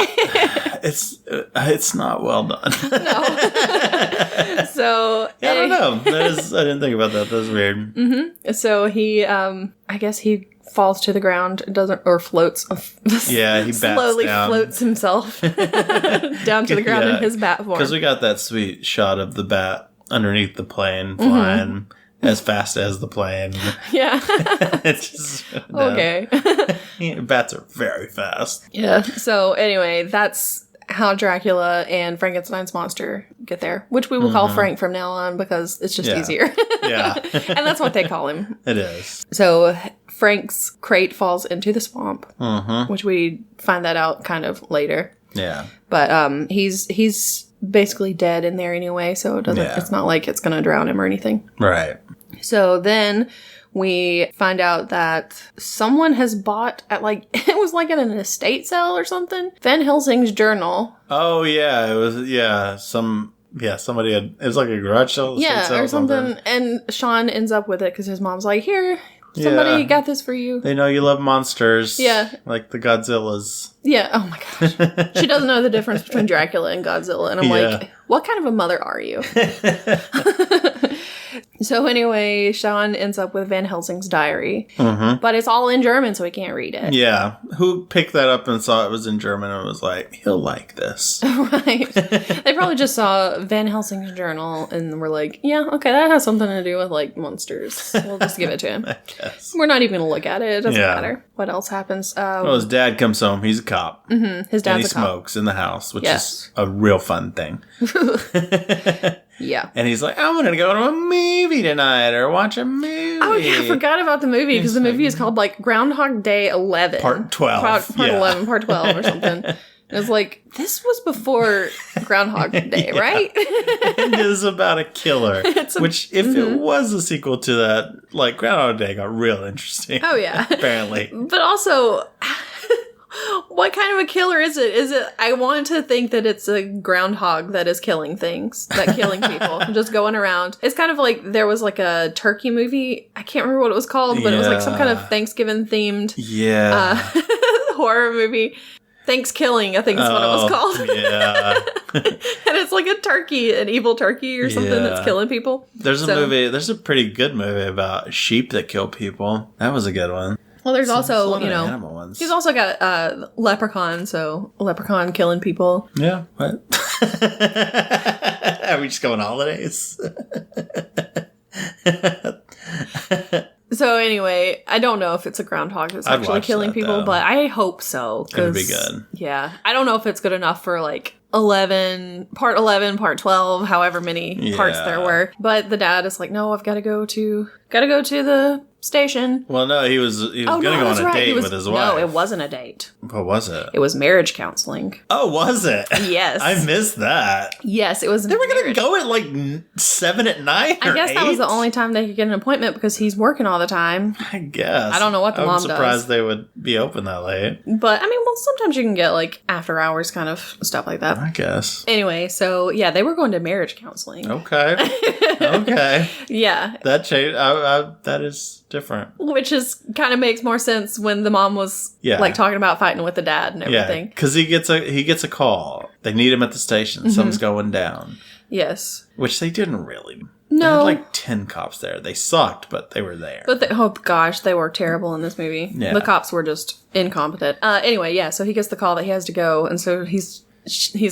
it's not well done. No. So... I don't know. I didn't think about that. That was weird. Mm-hmm. So he, I guess he falls to the ground, or floats. Yeah, he bats slowly down. Floats himself down to the ground in his bat form. Because we got that sweet shot of the bat underneath the plane flying as fast as the plane. Yeah. It's just... Okay. Bats are very fast. Yeah. So anyway, that's how Dracula and Frankenstein's monster get there, which we will call Frank from now on because it's just easier. Yeah. And that's what they call him. It is. So Frank's crate falls into the swamp, which we find that out kind of later. Yeah. But he's basically dead in there anyway, so it's not like it's going to drown him or anything. Right. So then we find out that someone has bought it was like at an estate sale or something, Van Helsing's journal. Oh, yeah. It was, somebody had, it was like a garage sale. Yeah, or something. And Sean ends up with it because his mom's like, here, somebody got this for you. They know you love monsters. Yeah. Like the Godzillas. Yeah, oh my gosh. She doesn't know the difference between Dracula and Godzilla. And I'm like, what kind of a mother are you? So anyway, Sean ends up with Van Helsing's diary. But it's all in German, so he can't read it. Yeah. Who picked that up and saw it was in German and was like, he'll like this. Right. They probably just saw Van Helsing's journal and were like, yeah, okay, that has something to do with, like, monsters. We'll just give it to him. I guess. We're not even going to look at it. It doesn't matter. What else happens? Well, his dad comes home. He's a cop. His dad's a cop. And he smokes in the house, which is a real fun thing. Yeah. And he's like, I'm going to go to a movie tonight or watch a movie. Oh, yeah, I forgot about the movie because the movie is called, like, Groundhog Day 11. Part 12. Part 11, Part 12 or something. And it's like, this was before Groundhog Day, right? It is about a killer. Which, if it was a sequel to that, like, Groundhog Day got real interesting. Oh, yeah. Apparently. But also... what kind of a killer is it? I want to think that it's a groundhog that is killing people, just going around. It's kind of like there was like a turkey movie. I can't remember what it was called, but it was like some kind of Thanksgiving themed horror movie. Thanksgiving, I think is what it was called. Yeah. And it's like a turkey, an evil turkey or something that's killing people. There's a pretty good movie about sheep that kill people. That was a good one. Well, there's also, animal ones. He's also got Leprechaun, so Leprechaun killing people. Yeah, what? Are we just going holidays? So anyway, I don't know if it's a groundhog that's actually killing people, but I hope so. It'd be good. Yeah. I don't know if it's good enough for like 11, part 12, however many parts there were. But the dad is like, no, I've got to go to the station. Well, no, he was going to go on a date with his wife. No, it wasn't a date. What was it? It was marriage counseling. Oh, was it? Yes. I missed that. Yes, it was. They were going to go at like 7 at night or I guess 8? that was the only time they could get an appointment because he's working all the time. I guess. I don't know what the mom does. I'm surprised they would be open that late. But, I mean, well, sometimes you can get like after hours kind of stuff like that. I guess. Anyway, so yeah, they were going to marriage counseling. Okay. Okay. Yeah. That changed. That is different. Which is kind of makes more sense when the mom was like talking about fighting with the dad and everything. Because he gets a call. They need him at the station. Something's going down. Yes. Which they didn't really. No. They had like 10 cops there. They sucked, but they were there. But oh gosh, they were terrible in this movie. Yeah. The cops were just incompetent. Anyway, yeah. So he gets the call that he has to go, and so he's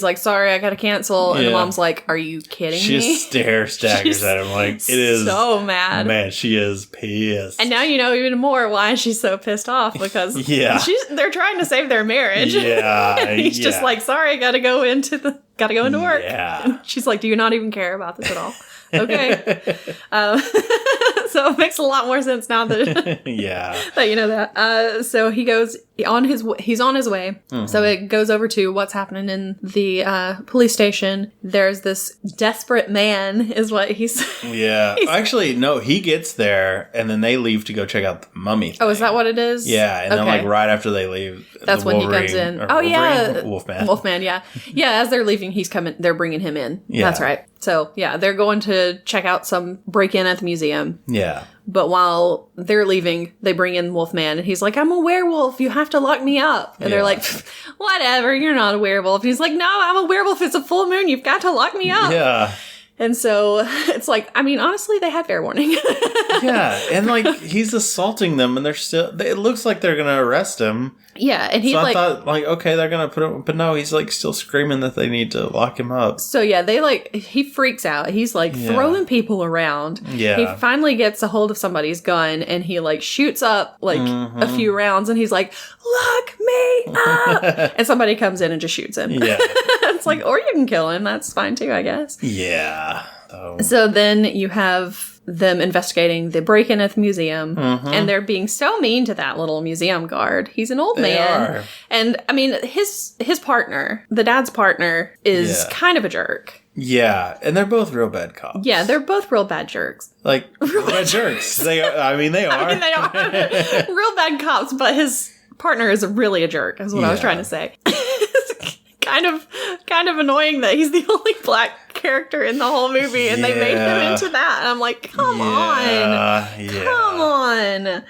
like, sorry, I gotta cancel. And the mom's like, are you kidding me? She staggers at him like, it is so mad. Man, she is pissed. And now you know even more why she's so pissed off, because they're trying to save their marriage. Yeah. He's just like, sorry, gotta go into work. Yeah. And she's like, do you not even care about this at all? Okay. So it makes a lot more sense now that that you know that. So he's on his way. Mm-hmm. So it goes over to what's happening in the police station. There's this desperate man, is what he's. Yeah. Actually, no. He gets there, and then they leave to go check out the mummy thing. Oh, is that what it is? Yeah, and then like right after they leave, that's when he comes in. Wolfman. Wolfman. Yeah. As they're leaving, he's coming. They're bringing him in. Yeah. That's right. So yeah, they're going to check out some break-in at the museum. Yeah. But while they're leaving, they bring in Wolfman, and he's like, "I'm a werewolf. You have to lock me up." And they're like, "Whatever, you're not a werewolf." And he's like, "No, I'm a werewolf. It's a full moon. You've got to lock me up." Yeah. And so it's like, I mean, honestly, they had fair warning. Yeah, and like he's assaulting them, and it looks like they're gonna arrest him. Yeah, and he's I thought, okay, they're gonna put him, but no, he's like still screaming that they need to lock him up. So yeah, he freaks out. He's like throwing people around. Yeah. He finally gets a hold of somebody's gun, and he like shoots up like a few rounds, and he's like, "Lock me up!" And somebody comes in and just shoots him. Yeah. It's like, or you can kill him. That's fine too, I guess. Yeah. So then you have them investigating the break-in at the museum, and they're being so mean to that little museum guard. He's an old man. And I mean, his partner, the dad's partner, is kind of a jerk. Yeah, and they're both real bad cops. Yeah, they're both real bad jerks. Like, real bad jerks. They are. I mean, they are. Real bad cops, but his partner is really a jerk, is what I was trying to say. Kind of annoying that he's the only black character in the whole movie, and they made him into that. And I'm like, come on.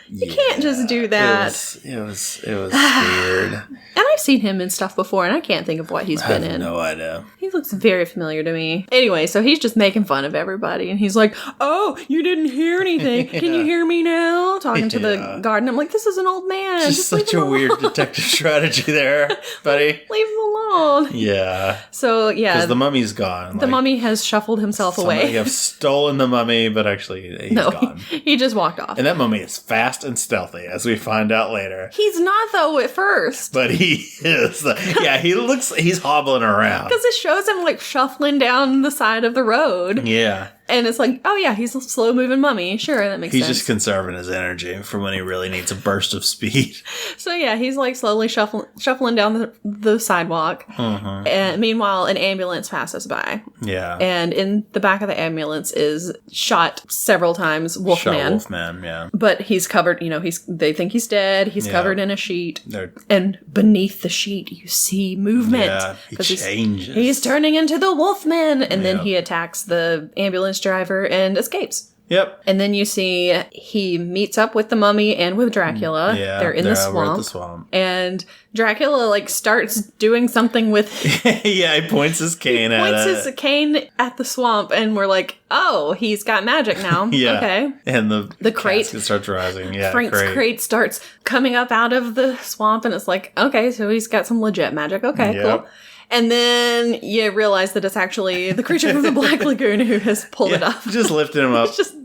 You can't just do that. It was weird. And I've seen him in stuff before, and I can't think of what he's been in. I have no idea. He looks very familiar to me. Anyway, so he's just making fun of everybody, and he's like, "Oh, you didn't hear anything. Can you hear me now?" Talking to the guard, and I'm like, "This is an old man. Just such a weird detective strategy there, buddy. Leave him alone." Yeah. So, yeah. Because the mummy's gone. The mummy has shuffled himself away. Somebody have stolen the mummy, but actually he's gone. He just walked off. And that mummy is fast and stealthy, as we find out later. He's not, though, at first. But he is. Yeah, he's hobbling around. Because it shows him, like, shuffling down the side of the road. Yeah. And it's like, oh yeah, he's a slow-moving mummy. Sure, that makes sense. He's just conserving his energy for when he really needs a burst of speed. So yeah, he's like slowly shuffling down the sidewalk. And meanwhile, an ambulance passes by. Yeah. And in the back of the ambulance is shot several times Wolfman. Yeah. But he's covered, they think he's dead. He's covered in a sheet. And beneath the sheet, you see movement. Yeah, he changes. He's turning into the Wolfman. And then he attacks the ambulance driver and escapes. Yep. And then you see he meets up with the mummy and with Dracula. Yeah, they're in the swamp. And Dracula starts doing something with yeah, he points his cane at the swamp, and we're like, oh, he's got magic now. Yeah. Okay. And the crate starts rising. Yeah. Frank's crate starts coming up out of the swamp, and it's like, okay, so he's got some legit magic. Okay, cool. And then you realize that it's actually the creature from the Black Lagoon who has pulled it up. Just lifted him up. Just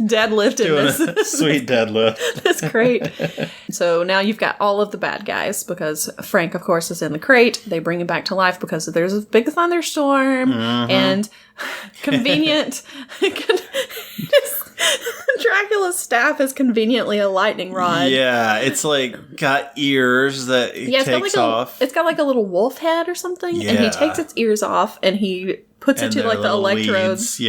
deadlifted doing a sweet deadlift. That's great. So now you've got all of the bad guys, because Frank, of course, is in the crate. They bring him back to life because there's a big thunderstorm. And convenient... Dracula's staff is conveniently a lightning rod. Yeah, it's like got ears that he takes off. It's got like a little wolf head or something. Yeah. And he takes its ears off and he puts it to like the electrodes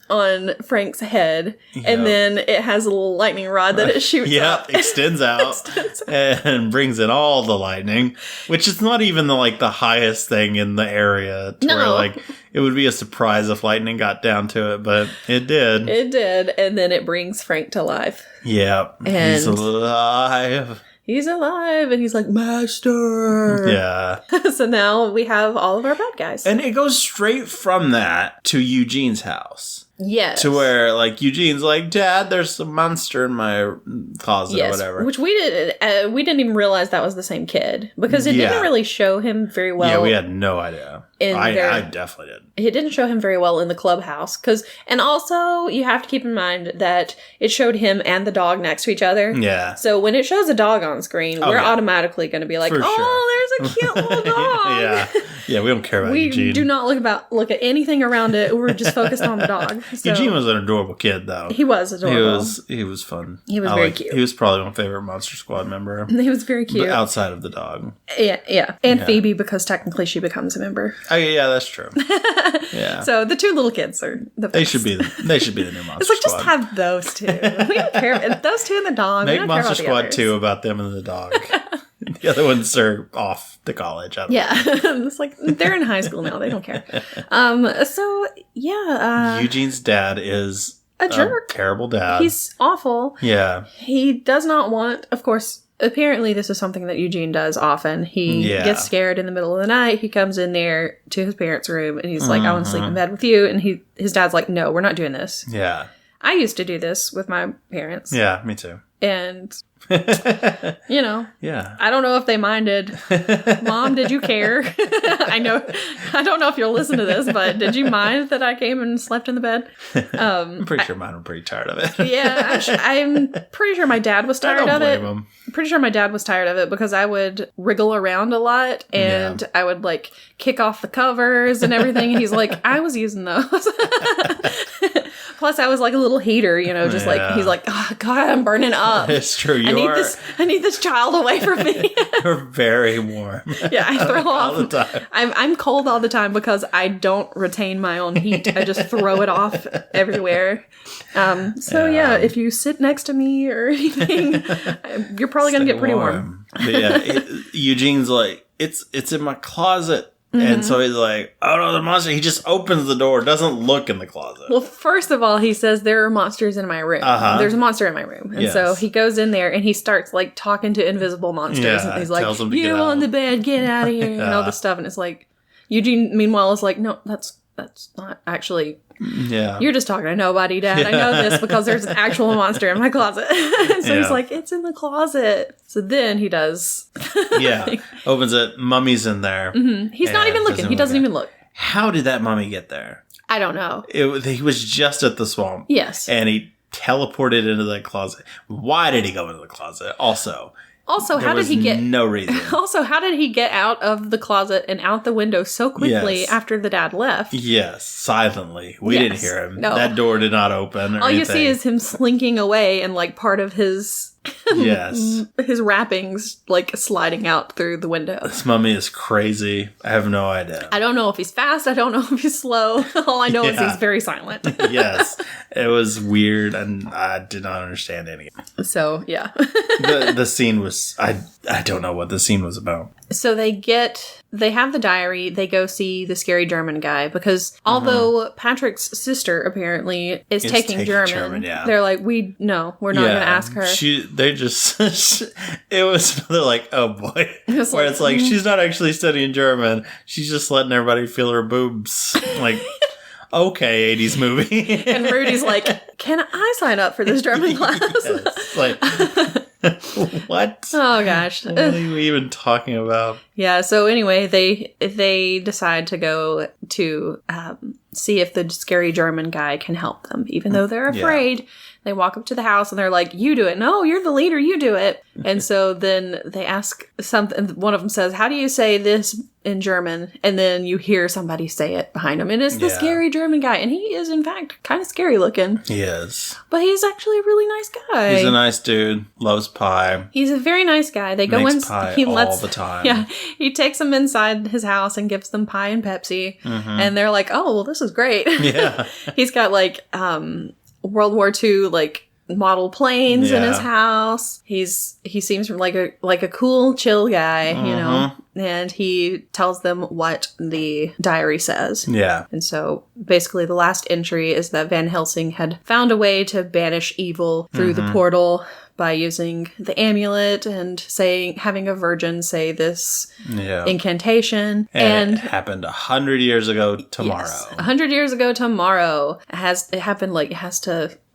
on Frank's head. Yep. And then it has a little lightning rod that it shoots up. Extends out and brings in all the lightning, which is not even the highest thing in the area to where it would be a surprise if lightning got down to it, but it did. It did. And then it brings Frank to life. Yeah. And he's alive. He's alive, and he's like, Master! Yeah. So now we have all of our bad guys. And it goes straight from that to Eugene's house. Yes. To where, Eugene's like, Dad, there's a monster in my closet or whatever. Which we didn't even realize that was the same kid. Because it didn't really show him very well. Yeah, we had no idea. I definitely did. It didn't show him very well in the clubhouse. And also, you have to keep in mind that it showed him and the dog next to each other. Yeah. So when it shows a dog on screen, we're automatically going to be like, there's a cute little dog. Yeah, we don't care about Eugene. We do not look at anything around it. We're just focused on the dog. So, Eugene was an adorable kid, though. He was adorable. He was fun. He was very cute. He was probably my favorite Monster Squad member. He was very cute. But outside of the dog. Yeah. And Phoebe, because technically she becomes a member. Oh, yeah, that's true. Yeah. So the two little kids are the best. They should be the new Monster It's like, Squad. just have those two. We don't care. Those two and the dog. Make we don't Monster care about Squad 2 about them and the dog. The other ones are off to college. Yeah. It's like, they're in high school now. They don't care. So, yeah. Eugene's dad is a jerk. Terrible dad. He's awful. Yeah. He does not want, of course, apparently this is something that Eugene does often. He gets scared in the middle of the night. He comes in there to his parents' room and he's like, I want to sleep in bed with you. And his dad's like, no, we're not doing this. Yeah. I used to do this with my parents. Yeah, me too. And, you know, yeah. I don't know if they minded. Mom, did you care? I don't know if you'll listen to this, but did you mind that I came and slept in the bed? I'm pretty sure mine were pretty tired of it. Yeah, I'm pretty sure my dad was tired of it. Him. I'm pretty sure my dad was tired of it because I would wriggle around a lot and I would like kick off the covers and everything. And he's like, I was using those. Plus, I was like a little heater, you know, just like, he's like, oh, God, I'm burning up. It's true. I need this child away from me. You're very warm. Yeah, I throw off. All the time. I'm cold all the time because I don't retain my own heat. I just throw it off everywhere. So, if you sit next to me or anything, you're probably going to get pretty warm. But yeah, Eugene's like, it's in my closet. And so he's like, oh no, the monster. He just opens the door, doesn't look in the closet. Well, first of all, he says, there are monsters in my room. There's a monster in my room. And so he goes in there and he starts like talking to invisible monsters. And he's like, you on the bed, get out of here. And all this stuff. And it's like, Eugene, meanwhile, is like, no, that's not actually... Yeah. You're just talking to nobody, Dad. I know this because there's an actual monster in my closet. So he's like, it's in the closet. So then he does. Opens it. Mummy's in there. Mm-hmm. He's not even looking. He doesn't even look. How did that mummy get there? I don't know. He was just at the swamp. Yes. And he teleported into the closet. Why did he go into the closet? Also, how did he get... No reason. Also, how did he get out of the closet and out the window so quickly after the dad left? Yes, silently. We didn't hear him. No. That door did not open or All anything. you see is him slinking away and like part of his... his wrappings like sliding out through the window. This mummy is crazy. I have no idea. I don't know if he's fast. I don't know if he's slow. All I know is he's very silent. Yes. It was weird and I did not understand any of it. So, yeah. the scene was... I don't know what the scene was about. So they have the diary, they go see the scary German guy, because although Patrick's sister apparently is taking German, they're like, we're not going to ask her. They just, it was another like, oh boy, where it's like, she's not actually studying German, she's just letting everybody feel her boobs, like... Okay, 80s movie. And Rudy's like, can I sign up for this German class? Yes, like, what? Oh, gosh. What are you even talking about? Yeah, so anyway, they decide to go to see if the scary German guy can help them, even though they're afraid. Yeah. They walk up to the house and they're like, you do it. No, you're the leader. You do it. And so then they ask something. One of them says, how do you say this in German? And then you hear somebody say it behind him. And it's the scary German guy. And he is, in fact, kind of scary looking. He is. But he's actually a really nice guy. He's a nice dude. Loves pie. He's a very nice guy. They go in. Pie all the time. Yeah. He takes them inside his house and gives them pie and Pepsi. Mm-hmm. And they're like, oh, well, this is great. Yeah. He's got like, World War II like model planes in his house. He seems like a cool, chill guy, you know. And he tells them what the diary says. Yeah. And so basically the last entry is that Van Helsing had found a way to banish evil through the portal by using the amulet and having a virgin say this incantation. And it happened 100 years ago tomorrow. Yes, 100 years ago tomorrow. It happened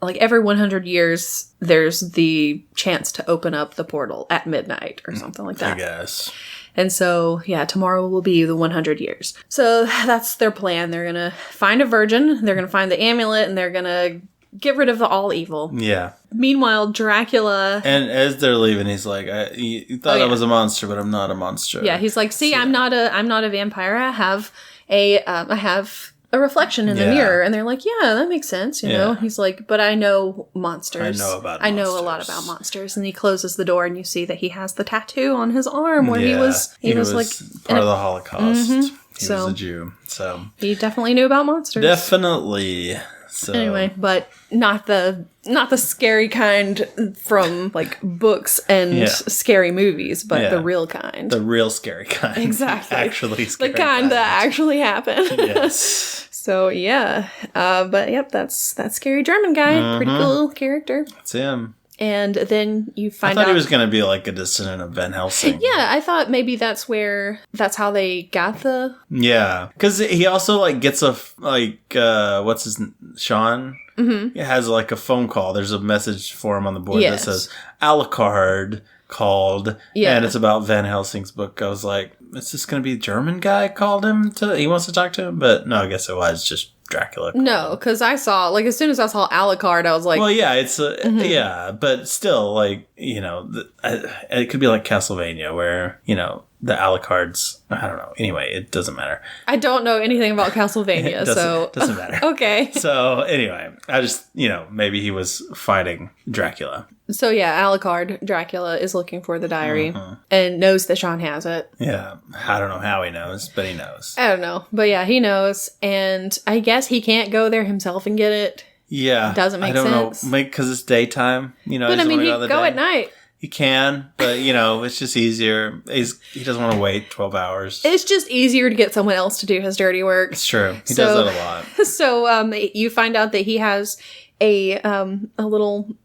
every 100 years, there's the chance to open up the portal at midnight or something like that. I guess. And so, tomorrow will be the 100 years. So that's their plan. They're going to find a virgin, they're going to find the amulet, and they're going to get rid of all evil. Yeah. Meanwhile, Dracula... And as they're leaving, he's like, you thought I was a monster, but I'm not a monster. Yeah, he's like, see, I'm not a vampire. I have a reflection in the mirror. And they're like, yeah, that makes sense, you know? He's like, but I know monsters. I know a lot about monsters. And he closes the door and you see that he has the tattoo on his arm where he was like part of the Holocaust. He was a Jew. So he definitely knew about monsters. Definitely. So anyway, but not the scary kind from like books and scary movies, but the real kind. The real scary kind. Exactly. Actually scary. The kind that actually happened. Yes. So yeah. But yep, that's that scary German guy. Pretty cool character. That's him. And then you find out... I thought he was going to be like a descendant of Van Helsing. Yeah, I thought maybe that's how they got the... Yeah. Because he also like gets a, like, what's his... Sean? Mm-hmm. He has like a phone call. There's a message for him on the board that says, Alucard called. Yeah. And it's about Van Helsing's book. I was like, is this going to be a German guy called him he wants to talk to him? But no, I guess it was just Dracula. No, because I saw, like, as soon as I saw Alucard, I was like... Well, yeah, it's yeah, but still, like, you know, it could be like Castlevania, where, you know, the Alucards, I don't know. Anyway, it doesn't matter. I don't know anything about Castlevania, so... doesn't matter. Okay. So, anyway, I just, you know, maybe he was fighting Dracula. So, yeah, Alucard, Dracula, is looking for the diary and knows that Sean has it. Yeah. I don't know how he knows, but he knows. I don't know. But, yeah, he knows. And I guess he can't go there himself and get it. Yeah. Doesn't make sense. I don't know. Because it's daytime. You know, but, I mean, he can go at night. He can, but, you know, it's just easier. He doesn't want to wait 12 hours. It's just easier to get someone else to do his dirty work. It's true. He does that a lot. So, you find out that he has a little...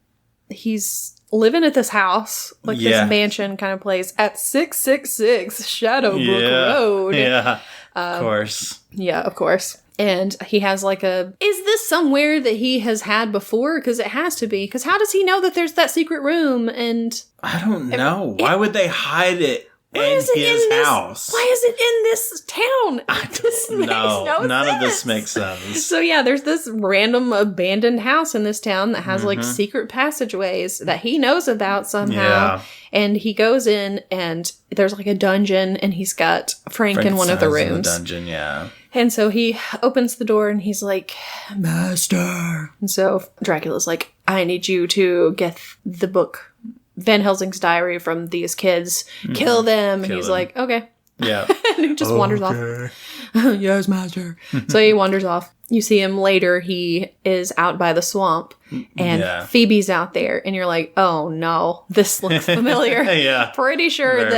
He's living at this house, like this mansion kind of place, at 666 Shadowbrook Road. Yeah, of course. Yeah, of course. And he has like is this somewhere that he has had before? Because it has to be. Because how does he know that there's that secret room? And I don't know. Why would they hide it in his house? Why is it in this town? I don't know. None of this makes sense. So yeah, there's this random abandoned house in this town that has like secret passageways that he knows about somehow. Yeah. And he goes in and there's like a dungeon and he's got Frank in one of the rooms. In the dungeon, yeah. And so he opens the door and he's like, Master. And so Dracula's like, I need you to get the book, Van Helsing's diary, from these kids. Kill them. And he's like, okay. Yeah. And he just wanders off. Yes, Master. So he wanders off. You see him later. He is out by the swamp and Phoebe's out there. And you're like, oh no, this looks familiar. Yeah. Pretty sure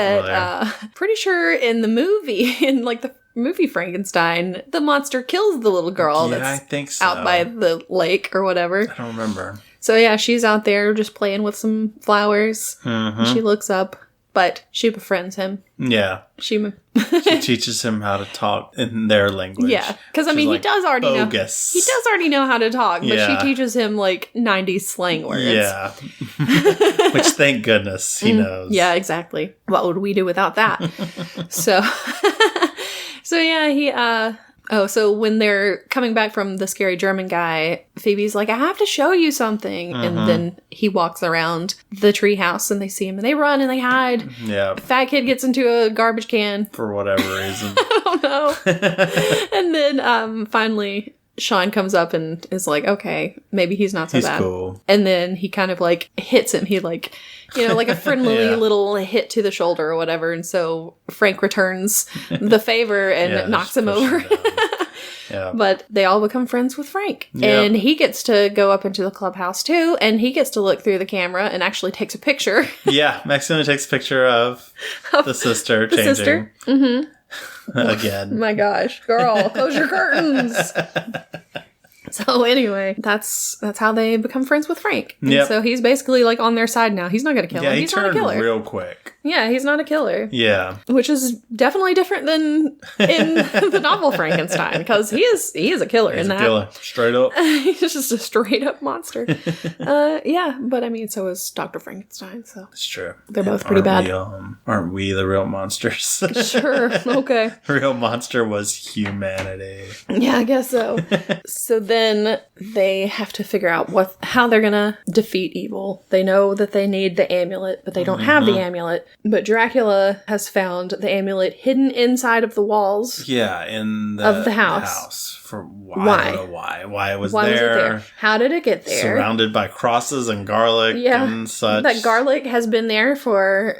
pretty sure in the movie, in like the movie Frankenstein, the monster kills the little girl I think so. Out by the lake or whatever. I don't remember. So yeah, she's out there just playing with some flowers. And she looks up, but she befriends him. Yeah. She teaches him how to talk in their language. Yeah, because I mean, he does already know. He does already know how to talk, but she teaches him like 90s slang words. Yeah. Which, thank goodness, he knows. Yeah, exactly. What would we do without that? So yeah, so when they're coming back from the scary German guy, Phoebe's like, I have to show you something. And then he walks around the treehouse and they see him and they run and they hide. Yeah. Fat kid gets into a garbage can. For whatever reason. I don't know. And then finally Sean comes up and is like, okay, maybe he's not so bad. He's cool. And then he kind of like hits him. He like, you know, like a friendly little hit to the shoulder or whatever. And so Frank returns the favor and knocks him over. Yeah. But they all become friends with Frank. Yep. And he gets to go up into the clubhouse too. And he gets to look through the camera and actually takes a picture. Yeah, Maxima takes a picture of the sister changing. Sister. Again. My gosh, girl, close your curtains. So anyway, that's how they become friends with Frank. And so he's basically like on their side now. He's not going to kill him. He's not a killer. Yeah, he turned real quick. Yeah, he's not a killer. Yeah. Which is definitely different than in the novel Frankenstein, because he is a killer in that. He's a killer. Straight up. He's just a straight up monster. Yeah, but I mean, so is Dr. Frankenstein, so. It's true. They're both pretty bad. Aren't we the real monsters? Sure, okay. The real monster was humanity. Yeah, I guess so. So then they have to figure out how they're going to defeat evil. They know that they need the amulet, but they don't have the amulet. But Dracula has found the amulet hidden inside of the walls. Yeah, in of the house. For why? I don't know why. Why it was there. Was it there? How did it get there? Surrounded by crosses and garlic and such. That garlic has been there for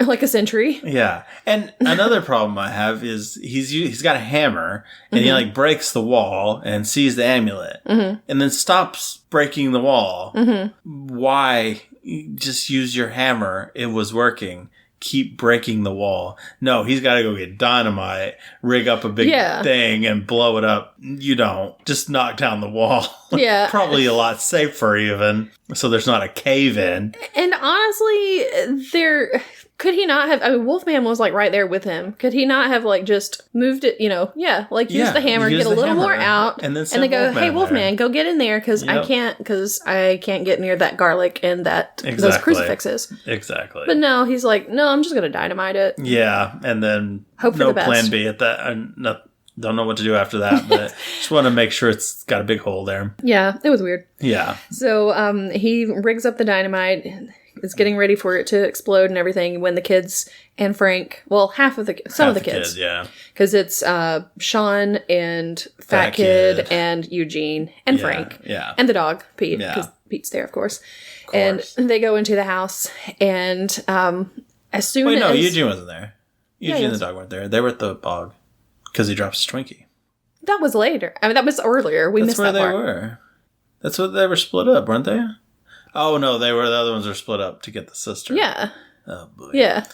like a century. Yeah. And another problem I have is he's got a hammer and he like breaks the wall and sees the amulet and then stops breaking the wall. Why? Just use your hammer. It was working. Keep breaking the wall. No, he's got to go get dynamite, rig up a big thing, and blow it up. You don't. Just knock down the wall. Yeah. Probably a lot safer even, so there's not a cave in. And honestly, could he not have, I mean, Wolfman was like right there with him. Could he not have like just moved it, use the hammer, get a little more out, and then go, hey, Wolfman, go get in there because I can't get near that garlic and those crucifixes. Exactly. But no, he's like, no, I'm just going to dynamite it. Yeah, and then hope for the best. Plan B at that. Don't know what to do after that, but just want to make sure it's got a big hole there. Yeah, it was weird. Yeah. So he rigs up the dynamite, is getting ready for it to explode and everything when the kids and Frank, well, some of the kids. Yeah. Because it's Sean and Fat Kid and Eugene and Frank. Yeah. And the dog, Pete, because Pete's there, of course. And they go into the house, and as soon as... Wait, no, Eugene wasn't there. Eugene and the dog weren't there. They were at the bog. Because he drops his Twinkie. That was later. I mean, that was earlier. We missed that part. That's where they were. That's what they were split up, weren't they? Oh, no, the other ones were split up to get the sister. Yeah. Oh, boy. Yeah.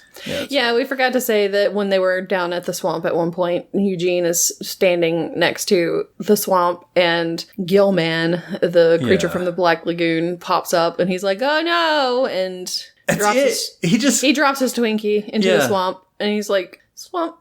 Yeah, we forgot to say that when they were down at the swamp at one point, Eugene is standing next to the swamp, and Gillman, the creature from the Black Lagoon, pops up, and he's like, oh, no, and he drops his Twinkie into the swamp, and he's like, swamp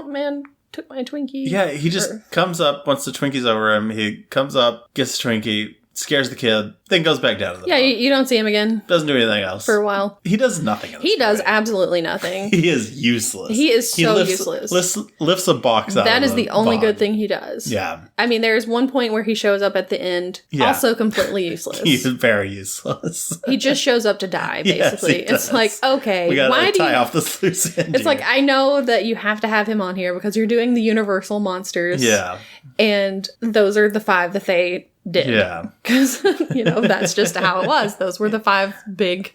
man took my Twinkie. Yeah, he just comes up once the Twinkie's over him. He comes up, gets the Twinkie, scares the kid, then goes back down to the pond. You don't see him again. Doesn't do anything else. For a while. He does nothing else. He does absolutely nothing. He is useless. He is useless. Lifts a box out That of is the only good thing he does. Yeah. I mean, there's one point where he shows up at the end, also completely useless. He's very useless. He just shows up to die, basically. Yes, it's like, okay, we gotta tie off this loose end. It's like, I know that you have to have him on here because you're doing the Universal Monsters. Yeah. And those are the 5 that they did. Yeah. Because, that's just how it was. Those were the 5 big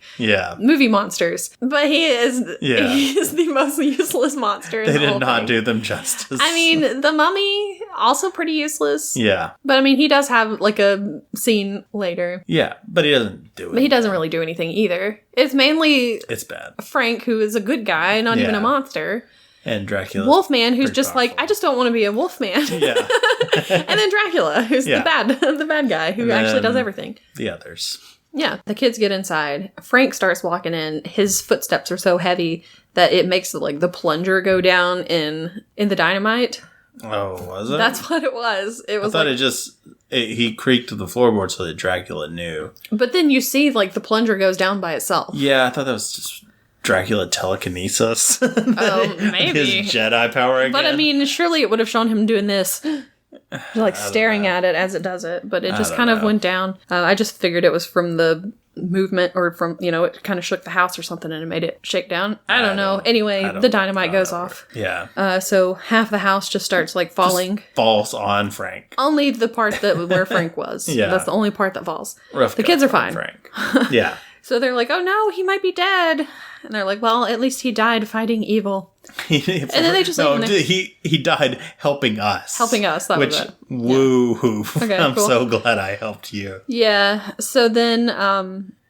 movie monsters. But he is the most useless monster. They did not do them justice. I mean, the Mummy, also pretty useless. Yeah. But I mean, he does have like a scene later. Yeah, but he doesn't do it. But he doesn't really do anything either. It's mainly bad. Frank, who is a good guy, not even a monster. And Dracula. Wolfman, who's just powerful. Like, I just don't want to be a Wolfman. Yeah. And then Dracula, who's the bad guy, who actually does everything. The others. Yeah. The kids get inside. Frank starts walking in. His footsteps are so heavy that it makes the plunger go down in the dynamite. Oh, was it? That's what it was. It was. I thought he creaked to the floorboard so that Dracula knew. But then you see the plunger goes down by itself. Yeah, I thought that was just Dracula telekinesis. Oh, maybe. His Jedi power again. But I mean, surely it would have shown him doing this. Staring at it as it does it. But it just kind of went down. I just figured it was from the movement or from, it kind of shook the house or something and it made it shake down. I don't know. Anyway, the dynamite goes off. Yeah. So half the house just starts falling. Just falls on Frank. Only the part where Frank was. Yeah. That's the only part that falls. Rough the kids are fine. Frank. Yeah. So they're like, oh no, he might be dead. And they're like, well, at least he died fighting evil. And then they just... he died helping us. Helping us, that was it. Woo-hoo. Okay, I'm so glad I helped you. Yeah, so then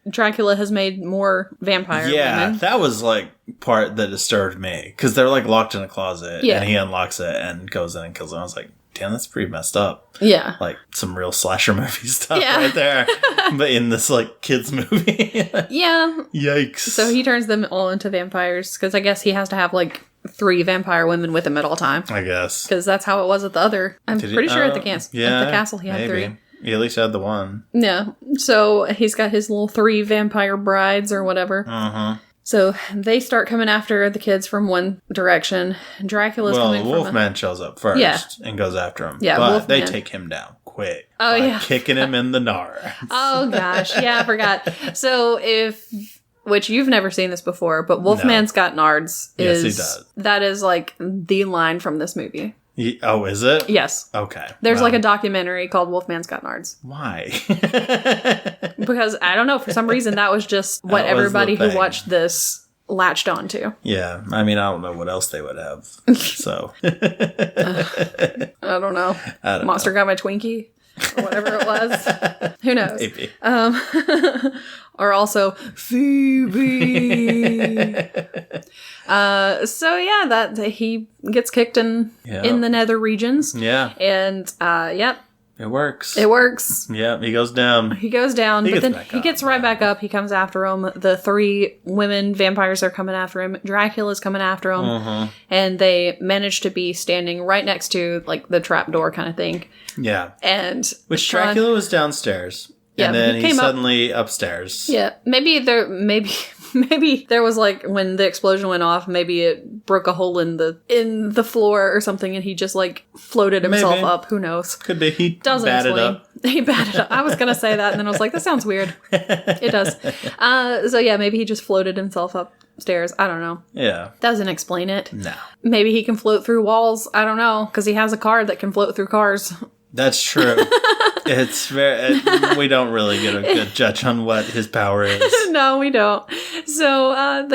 Dracula has made more vampire women. That was part that disturbed me. Because they're locked in a closet. And he unlocks it and goes in and kills them. I was like, damn, that's pretty messed up. Yeah. Some real slasher movie stuff right there. But in this, kids movie. Yeah. Yikes. So he turns them all into vampires, because I guess he has to have, 3 vampire women with him at all time. I guess. Because that's how it was at the other... I'm pretty sure at the castle he had 3. He at least had the one. Yeah. So he's got his little 3 vampire brides or whatever. Uh-huh. So they start coming after the kids from one direction. Dracula's coming from... Well, Wolfman shows up first and goes after him. Yeah, but Wolfman. They take him down quick. Oh, by kicking him in the nards. Oh, gosh. Yeah, I forgot. So if which you've never seen this before, but Wolfman's Got Nards Yes, he does. That is like the line from this movie. Oh, is it? Yes. Okay. There's like a documentary called Wolfman's Got Nards. Why? Because I don't know, for some reason that was just what everybody who watched this latched onto. Yeah. I mean, I don't know what else they would have. So. I don't know. Monster Got My Twinkie. Or whatever it was. Who knows? Maybe. Or also Phoebe. So yeah, that he gets kicked in the nether regions. Yeah. And yep. It works. It works. Yeah, he goes down. But then he gets right back up. He comes after him. The 3 women vampires are coming after him. Dracula's coming after him. And they manage to be standing right next to like the trapdoor kind of thing. Yeah. And which Dracula was downstairs. Yeah, and then he's suddenly up. upstairs. Yeah. Maybe there was like when the explosion went off, maybe it broke a hole in the floor or something, and he just like floated himself up. Who knows? Could be. He doesn't batted explain. up. He batted up. I was gonna say that, and then I was like, that sounds weird. It does. So yeah, maybe he just floated himself upstairs. I don't know. Yeah. Doesn't explain it. No. Maybe he can float through walls. I don't know, because he has a car that can float through cars. That's true. It's very. We don't really get a good judge on what his power is. No, we don't. So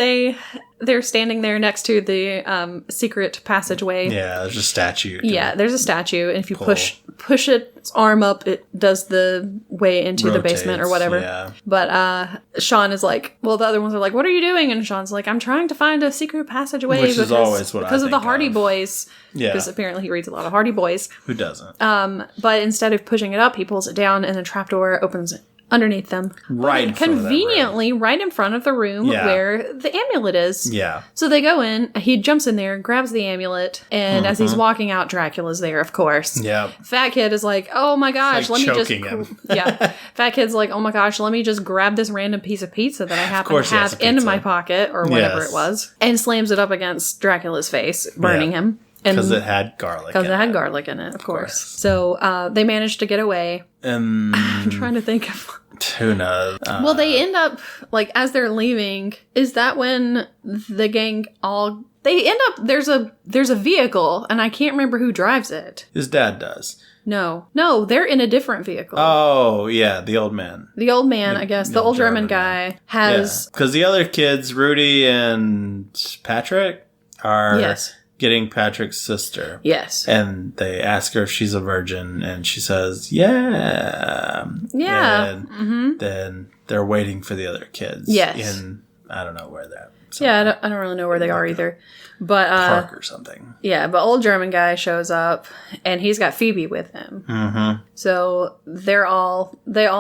they're standing there next to the secret passageway. Yeah, there's a statue. Yeah, there's a statue, and if you push its arm up, it does the way into the basement or whatever. Yeah. But Sean is like, well, the other ones are like, what are you doing? And Sean's like, I'm trying to find a secret passageway. Which is always what I because of the think Hardy of. Boys. Yeah. Because apparently he reads a lot of Hardy Boys. Who doesn't? But instead of pushing it up, he pulls it down, and the trapdoor opens underneath them. Right in front of that room. Conveniently, right in front of the room where the amulet is. Yeah. So they go in, he jumps in there, grabs the amulet, and as he's walking out, Dracula's there, of course. Yeah. Fat Kid is like, oh my gosh, like let me just... him. Yeah. Fat Kid's like, oh my gosh, let me just grab this random piece of pizza that I happen to have in my pocket, or whatever it was, and slams it up against Dracula's face, burning him. Because it had garlic. Because it had garlic in it, of course. So they managed to get away. I'm trying to think of... Who knows? Well, they end up, like, as they're leaving, is that when the gang all... They end up... There's a vehicle, and I can't remember who drives it. His dad does. No, they're in a different vehicle. Oh, yeah, the old man. The old man, I guess. The old German guy has... Because the other kids, Rudy and Patrick, are getting Patrick's sister. Yes. And they ask her if she's a virgin, and she says, yeah. Yeah. And then they're waiting for the other kids. Yes. I don't know where they're at. Yeah, I don't really know where they are either. But Park or something. Yeah, but old German guy shows up, and he's got Phoebe with him. Mm-hmm. So they all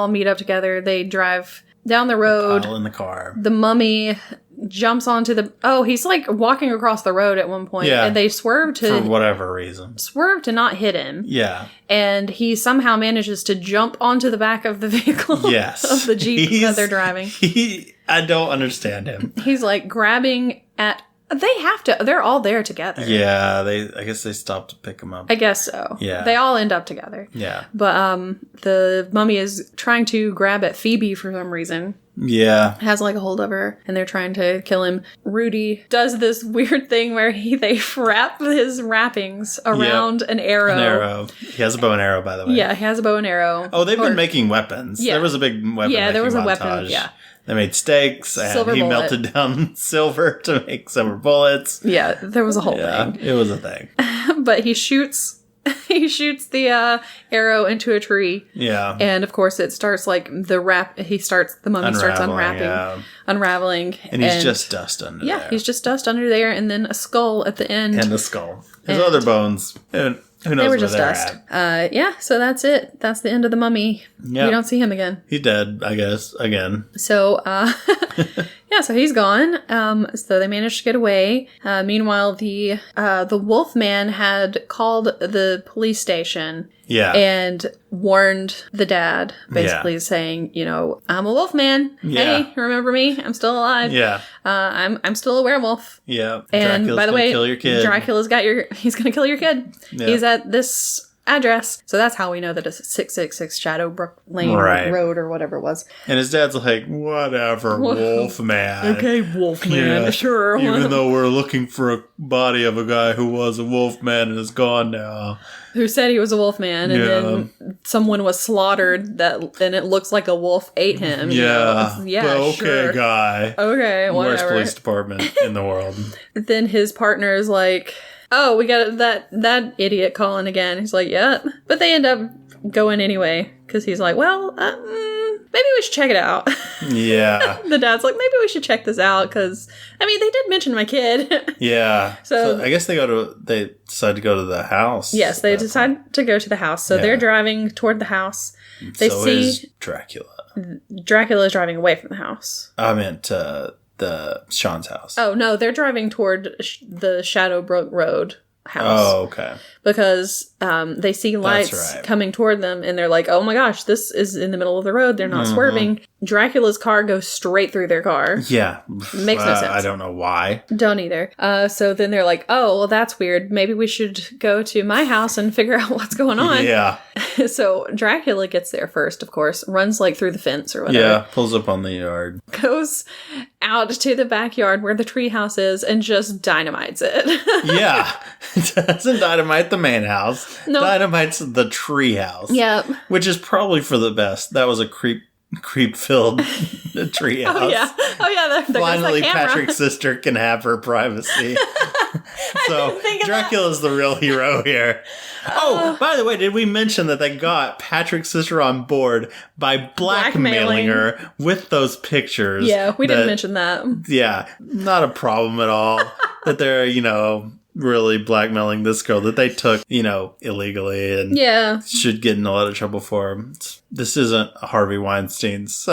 meet up together. They drive down the road. Pile in the car. The mummy jumps onto the... Oh, he's like walking across the road at one point, and they swerve to... For whatever reason. Swerve to not hit him. Yeah. And he somehow manages to jump onto the back of the vehicle. Yes. Of the Jeep that they're driving. I don't understand him. He's like grabbing at... They have to... They're all there together. Yeah, I guess they stopped to pick him up. I guess so. Yeah. They all end up together. Yeah. But the mummy is trying to grab at Phoebe for some reason. Yeah. Has like a hold of her, and they're trying to kill him. Rudy does this weird thing where they wrap his wrappings around an arrow. An arrow. He has a bow and arrow, by the way. Yeah, he has a bow and arrow. Oh, they've been making weapons. Yeah. There was a big weapon. Yeah, there was a montage. weapon. Yeah. They made stakes, and Silver he bullet. melted down silver to make silver bullets. Yeah, there was a whole thing. It was a thing. But he shoots the arrow into a tree. Yeah. And of course it starts like the mummy starts unraveling. And he's just dust under there. Yeah, he's just dust under there, and then a skull at the end. And the skull. His other bones. Who knows they were where just they're dust. at. Yeah, so that's it. That's the end of the mummy. Yep. We don't see him again. He's dead, I guess, again. So, yeah, so he's gone. So they managed to get away. Meanwhile, the Wolfman had called the police station. Yeah. And warned the dad, basically saying, I'm a wolfman. Yeah. Hey, remember me? I'm still alive. Yeah. I'm still a werewolf. Yeah. And Dracula's by the way, kill your kid. He's gonna kill your kid. Yeah. He's at this address. So that's how we know that it's 666 Shadowbrook Lane Road or whatever it was. And his dad's like, whatever, Wolfman. Okay, Wolfman, sure. Even though we're looking for a body of a guy who was a Wolfman and is gone now. Who said he was a Wolfman, and then someone was slaughtered, and it looks like a wolf ate him. Yeah. Yeah, okay, sure. Guy. Okay, whatever. Worst police department in the world. Then his partner is like, oh, we got that idiot calling again. He's like, yeah. But they end up going anyway, because he's like, well, maybe we should check it out. Yeah. The dad's like, maybe we should check this out, because, I mean, they did mention my kid. Yeah. So I guess they decide to go to the house. Yes, they decide to go to the house. So they're driving toward the house. They see is Dracula. Dracula is driving away from the house. I meant the Sean's house. Oh, no, they're driving toward the Shadowbrook Road house. Oh, okay. Because they see lights coming toward them, and they're like, oh my gosh, this is in the middle of the road. They're not swerving. Dracula's car goes straight through their car. Yeah. Makes no sense. I don't know why. Don't either. So then they're like, oh, well, that's weird. Maybe we should go to my house and figure out what's going on. Yeah. So Dracula gets there first, of course, runs like through the fence or whatever. Yeah, pulls up on the yard. Goes out to the backyard where the treehouse is and just dynamites it. Yeah. Doesn't dynamite the main house. No. Dynamites the tree house. Yep. Which is probably for the best. That was a creep-filled tree house. Oh, yeah. Oh, yeah. Finally, Patrick's sister can have her privacy. So, Dracula's the real hero here. Oh, by the way, did we mention that they got Patrick's sister on board by blackmailing her with those pictures? Yeah, we didn't mention that. Yeah, not a problem at all. That they're, really blackmailing this girl that they took, illegally and should get in a lot of trouble for. This isn't Harvey Weinstein's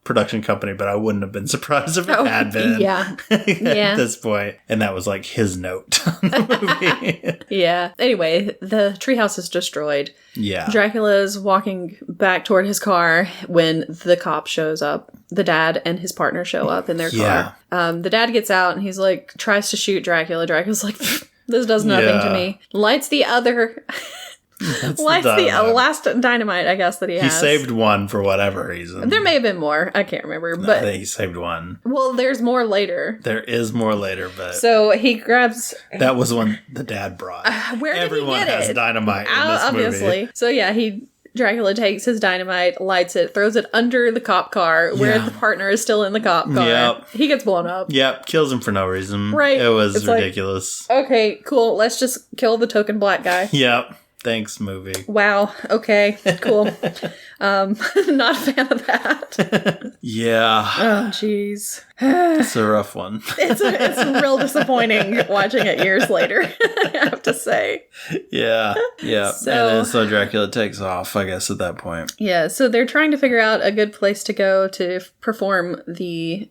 production company, but I wouldn't have been surprised if it had been. Yeah. At this point. And that was like his note on the movie. Yeah. Anyway, the treehouse is destroyed. Yeah. Dracula's walking back toward his car when the cop shows up. The dad and his partner show up in their car. The dad gets out and he's like, tries to shoot Dracula. Dracula's like, this does nothing to me. Lights the other... Lights the last dynamite, I guess, that he has. He saved one for whatever reason. There may have been more. I can't remember. But I think he saved one. Well, there's more later. There is more later, but... So he grabs... That was one the dad brought. Where did Everyone he get has it? dynamite in this obviously. movie. So yeah, Dracula takes his dynamite, lights it, throws it under the cop car where the partner is still in the cop car. Yep. He gets blown up. Yep, kills him for no reason. Right. It was it's ridiculous. Like, okay, cool. Let's just kill the token black guy. Yep. Thanks, movie. Wow. Okay. Cool. Not a fan of that. Yeah. Oh, jeez. It's a rough one. It's real disappointing watching it years later, I have to say. Yeah. Yeah. And then Dracula takes off, I guess, at that point. Yeah. So they're trying to figure out a good place to go to perform the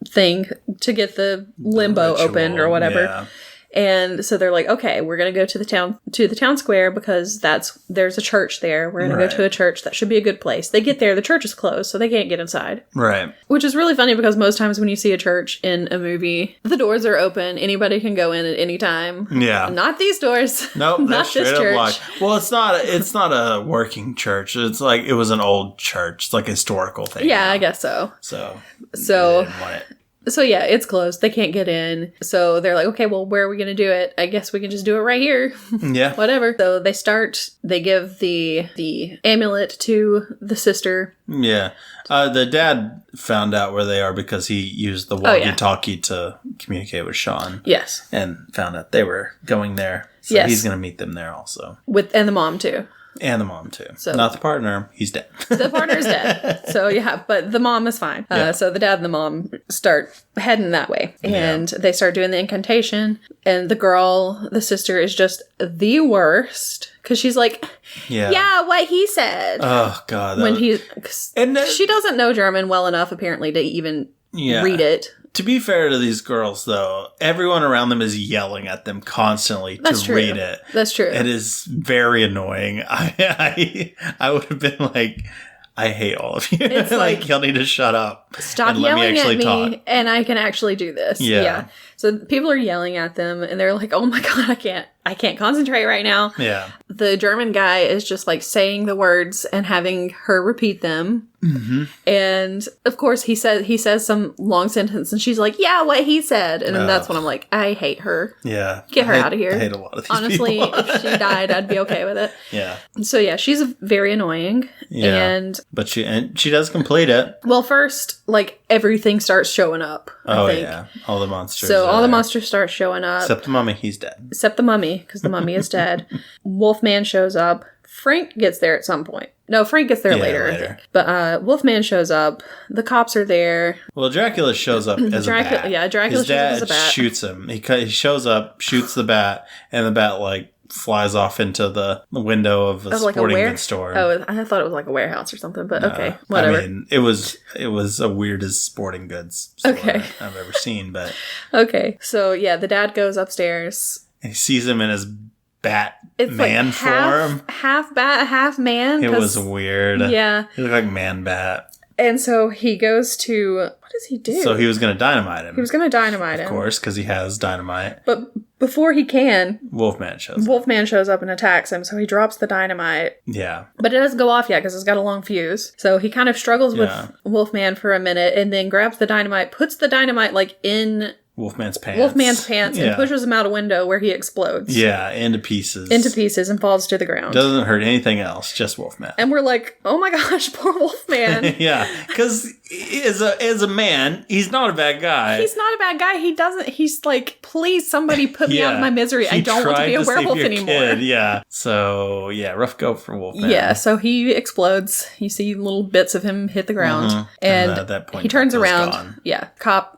thing to get the limbo opened or whatever. Yeah. And so they're like, okay, we're going to go to the town square because there's a church there. We're going to go to a church. That should be a good place. They get there. The church is closed, so they can't get inside. Right. Which is really funny because most times when you see a church in a movie, the doors are open. Anybody can go in at any time. Yeah. Not these doors. Nope. Not That's this straight church. up locked. Well, it's not a working church. It's like, it was an old church. It's like a historical thing. Yeah, I guess so. So they didn't want it. So yeah, it's closed. They can't get in. So they're like, okay, well, where are we going to do it? I guess we can just do it right here. Yeah. Whatever. So they give the amulet to the sister. Yeah. The dad found out where they are because he used the walkie-talkie to communicate with Sean. Yes. And found out they were going there. So he's going to meet them there also. And the mom too. And the mom, too. So, not the partner. He's dead. The partner's dead. So, yeah, but the mom is fine. So the dad and the mom start heading that way. And they start doing the incantation. And the sister, is just the worst. Because she's like, yeah, what he said. Oh, God. She doesn't know German well enough, apparently, to even read it. To be fair to these girls, though, everyone around them is yelling at them constantly to read it. That's true. It is very annoying. I would have been like, I hate all of you. It's like, y'all need to shut up. Stop yelling at me, and I can actually do this. Yeah. So people are yelling at them, and they're like, oh my god, I can't concentrate right now. Yeah. The German guy is just like saying the words and having her repeat them. Mm-hmm. And of course he says some long sentence, and she's like, yeah, what he said. And then that's when I'm like, I hate her. Yeah. Get her out of here. I hate a lot of these Honestly, people. if she died, I'd be okay with it. Yeah. So yeah, she's very annoying. Yeah. But she does complete it. Well, first, like, everything starts showing up, I think. Yeah. All the monsters. So all the monsters start showing up. Except the mummy, he's dead. Except the mummy, because the mummy is dead. Wolfman shows up. Frank gets there at some point. No, Frank gets there later. I think. But Wolfman shows up. The cops are there. Well, Dracula shows up as a bat. Yeah, Dracula shows up as a bat. His dad shoots him. He shows up, shoots the bat, and the bat, like, flies off into the window of a sporting goods store. Oh, I thought it was like a warehouse or something, but okay, whatever. I mean, it was a weirdest sporting goods store I've ever seen, but... Okay, so yeah, the dad goes upstairs. And he sees him in his bat it's man like form. Half bat, half man. It was weird. Yeah. He looked like man bat. And so he goes to... What does he do? So he was going to dynamite him. He was going to dynamite him. Of course, because he has dynamite. But before he can... Wolfman shows up and attacks him, so he drops the dynamite. Yeah. But it doesn't go off yet, because it's got a long fuse. So he kind of struggles with Wolfman for a minute, and then grabs the dynamite, puts the dynamite, like, in... Wolfman's pants. And pushes him out a window where he explodes. Yeah, into pieces. And falls to the ground. Doesn't hurt anything else, just Wolfman. And we're like, oh my gosh, poor Wolfman. Yeah, because as a man, he's not a bad guy. He's not a bad guy. He's like, please, somebody put me out of my misery. I don't want to be a werewolf anymore. Kid. Yeah. So, yeah, rough go for Wolfman. Yeah, so he explodes. You see little bits of him hit the ground. Mm-hmm. And at that point, he turns around. Gone. Yeah,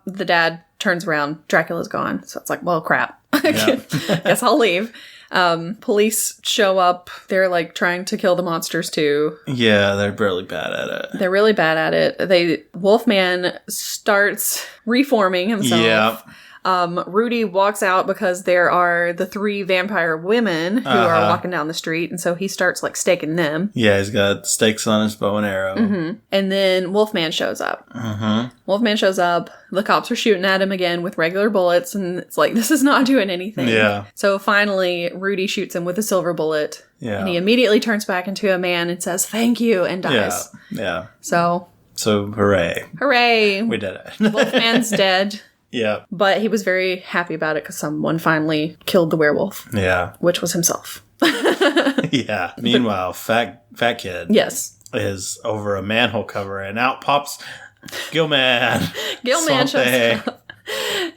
the dad turns around. Dracula's gone. So it's like, well, crap. Yeah. Guess I'll leave. Police show up. They're like trying to kill the monsters too. Yeah, they're really bad at it. They're really bad at it. Wolfman starts reforming himself. Yeah. Rudy walks out because there are the 3 vampire women who are walking down the street, and so he starts like staking them. Yeah, he's got stakes on his bow and arrow. Mm-hmm. And then Wolfman shows up. Wolfman shows up. The cops are shooting at him again with regular bullets, and it's like, this is not doing anything. Yeah. So finally, Rudy shoots him with a silver bullet. Yeah. And he immediately turns back into a man and says, thank you, and dies. Yeah. So hooray. Hooray. We did it. Wolfman's dead. Yeah. But he was very happy about it because someone finally killed the werewolf. Yeah. Which was himself. Yeah. Meanwhile, fat kid. Yes. Is over a manhole cover, and out pops Gilman. Gilman shows up.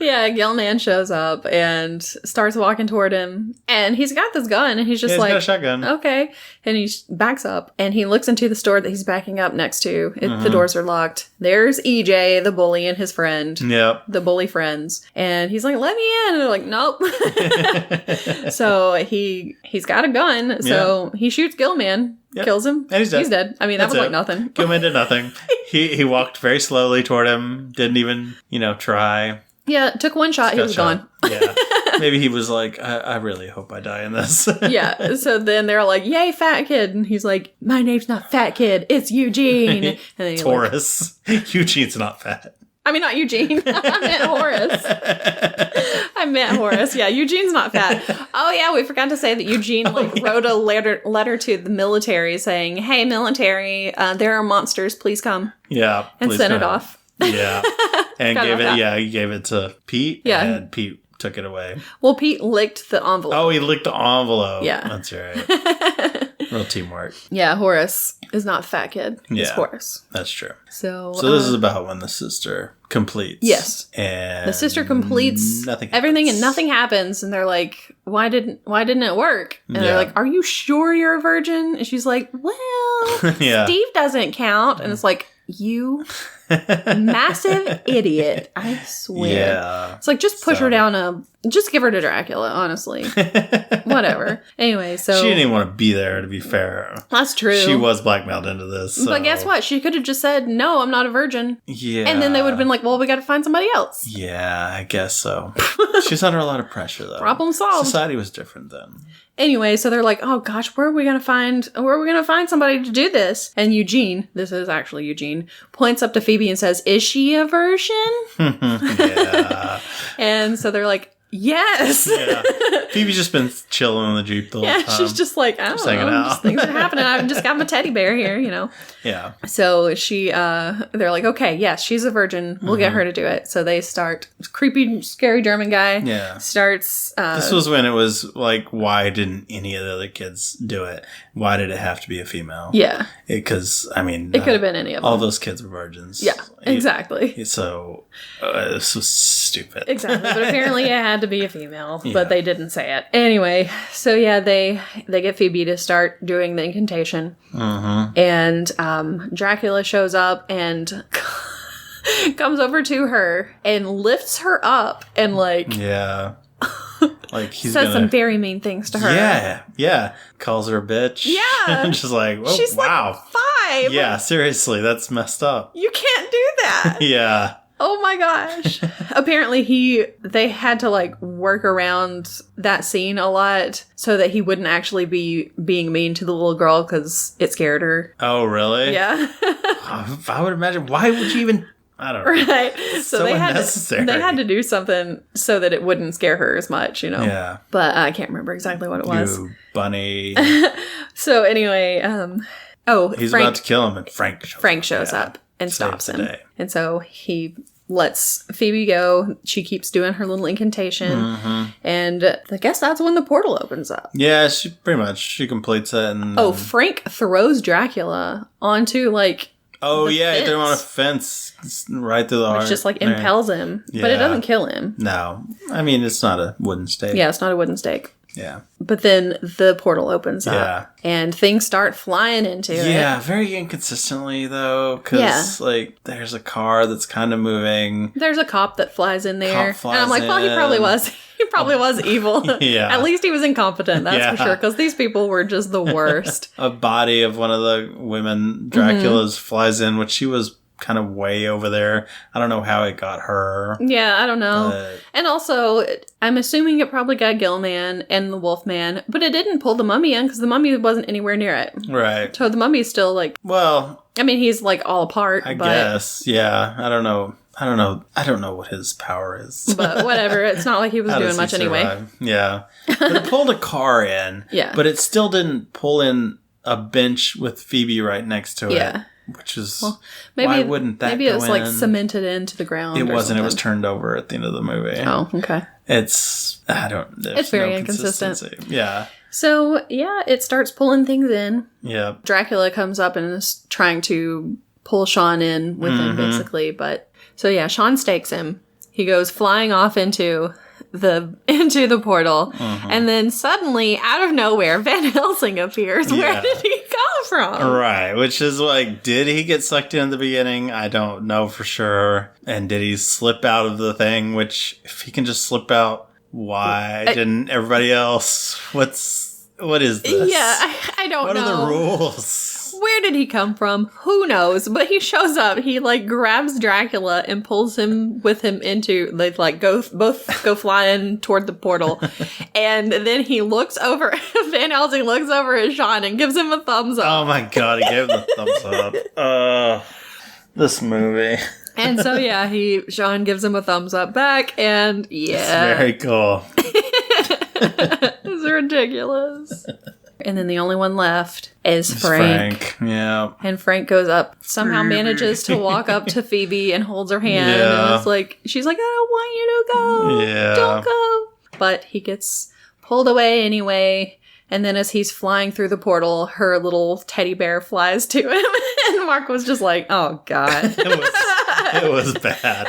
Yeah, Gilman shows up and starts walking toward him. And he's got this gun, and he's just like... He's got a shotgun. Okay. And he backs up, and he looks into the store that he's backing up next to. The doors are locked. There's EJ, the bully, and his friend. Yep. The bully friends. And he's like, let me in. And they're like, nope. So he's got a gun. So he shoots Gilman. Yep. Kills him. And he's dead. He's dead. I mean, that was like nothing. Gilman did nothing. He walked very slowly toward him. Didn't even, try. Yeah, took one shot. He was gone. Yeah. Maybe he was like, I really hope I die in this. Yeah. So then they're like, yay, fat kid. And he's like, my name's not Fat Kid. It's Eugene. And then Taurus. Eugene's not fat. I mean, not Eugene. I meant Horace. Yeah, Eugene's not fat. Oh, yeah, we forgot to say that Eugene wrote a letter to the military saying, hey, military, there are monsters. Please come. Yeah. And sent it off. Yeah. And he gave it to Pete. Yeah. And Pete took it away. Well, Pete licked the envelope. Oh, he licked the envelope. Yeah. That's right. Real teamwork. Yeah, Horace is not Fat Kid. It's Horace. That's true. So this is about when the sister completes. Yes. And the sister completes everything and nothing happens. And they're like, why didn't it work? And they're like, are you sure you're a virgin? And she's like, well, Steve doesn't count. And it's like, you massive idiot. I swear. Yeah. It's like, just push her down just give her to Dracula, honestly. Whatever. Anyway, so... She didn't even want to be there, to be fair. That's true. She was blackmailed into this. So. But guess what? She could have just said, no, I'm not a virgin. Yeah. And then they would have been like, well, we got to find somebody else. Yeah, I guess so. She's under a lot of pressure, though. Problem solved. Society was different then. Anyway, so they're like, oh gosh, where are we going to find somebody to do this? And Eugene, this is actually Eugene, points up to Phoebe Phoebe and says, "Is she a virgin?" Yeah. And so they're like, "Yes." Yeah. Phoebe's just been chilling in the Jeep the whole time. Yeah, she's just like, I don't know, just things are happening. I've just got my teddy bear here, Yeah. So they're like, okay, yes, she's a virgin. We'll get her to do it. So they start, creepy, scary German guy starts. This was when it was like, why didn't any of the other kids do it? Why did it have to be a female? Yeah. Because, I mean. It could have been any of them. All those kids were virgins. Yeah, exactly. So, this was stupid. Exactly. But apparently it had to be a female, but they didn't say it. Anyway, so yeah, they get Phoebe to start doing the incantation. And Dracula shows up and comes over to her and lifts her up and like... Yeah. Like he's says some very mean things to her. Yeah. Calls her a bitch. Yeah. And just like, oh, she's wow. Like 5. Yeah, seriously, that's messed up. You can't do that. Yeah. Oh my gosh. Apparently they had to like work around that scene a lot so that he wouldn't actually be being mean to the little girl because it scared her. Oh, really? Yeah. I would imagine. Why would you even... I don't know. Right. So they unnecessary. They had to do something so that it wouldn't scare her as much, Yeah. But I can't remember exactly what it was. You bunny. So anyway, he's Frank, about to kill him and Frank shows up and stops him. And so he lets Phoebe go. She keeps doing her little incantation. And I guess that's when the portal opens up. Yeah, she completes it. And Frank throws Dracula onto like... Oh, yeah, they're on a fence right through the heart. Which just, like, impels him. Yeah. But it doesn't kill him. No. I mean, it's not a wooden stake. Yeah, it's not a wooden stake. Yeah. But then the portal opens up. And things start flying into it. Yeah, very inconsistently, though. Because, like, there's a car that's kind of moving. There's a cop that flies in there. And I'm like, well, he probably was. He probably was evil. Yeah. At least he was incompetent, that's for sure. Because these people were just the worst. A body of one of the women Dracula's flies in, which she was kind of way over there. I don't know how it got her. Yeah, I don't know. And also, I'm assuming it probably got Gilman and the Wolfman, but it didn't pull the mummy in because the mummy wasn't anywhere near it. Right. So the mummy's still like... Well... I mean, he's like all apart, I guess. Yeah. I don't know. I don't know what his power is. But whatever. It's not like he was doing much anyway. Yeah. But it pulled a car in. Yeah. But it still didn't pull in a bench with Phoebe right next to it. Yeah. Which is, why wouldn't that maybe it was like cemented into the ground. It wasn't. Something. It was turned over at the end of the movie. Oh, okay. It's very inconsistent. Yeah. So, yeah, it starts pulling things in. Yeah. Dracula comes up and is trying to pull Sean in with him, basically. But, so yeah, Sean stakes him. He goes flying off into the portal, and then suddenly, out of nowhere, Van Helsing appears. Where did he come from? Right, which is like, did he get sucked in the beginning? I don't know for sure. And did he slip out of the thing? Which, if he can just slip out, why didn't everybody else? What is this? Yeah, I don't know. What are the rules? Where did he come from? Who knows? But he shows up. He like grabs Dracula and pulls him with him into. They like both go flying toward the portal, and then he looks over. Van Helsing looks over at Sean and gives him a thumbs up. Oh my god! He gave him the thumbs up. This movie. And so yeah, Sean gives him a thumbs up back, and yeah, it's very cool. It's ridiculous. And then the only one left is Frank. Yeah. And Frank goes up, somehow manages to walk up to Phoebe and holds her hand. Yeah. And it's like, she's like, I don't want you to go. Yeah. Don't go. But he gets pulled away anyway. And then as he's flying through the portal, her little teddy bear flies to him. And Mark was just like, oh, God. It was bad.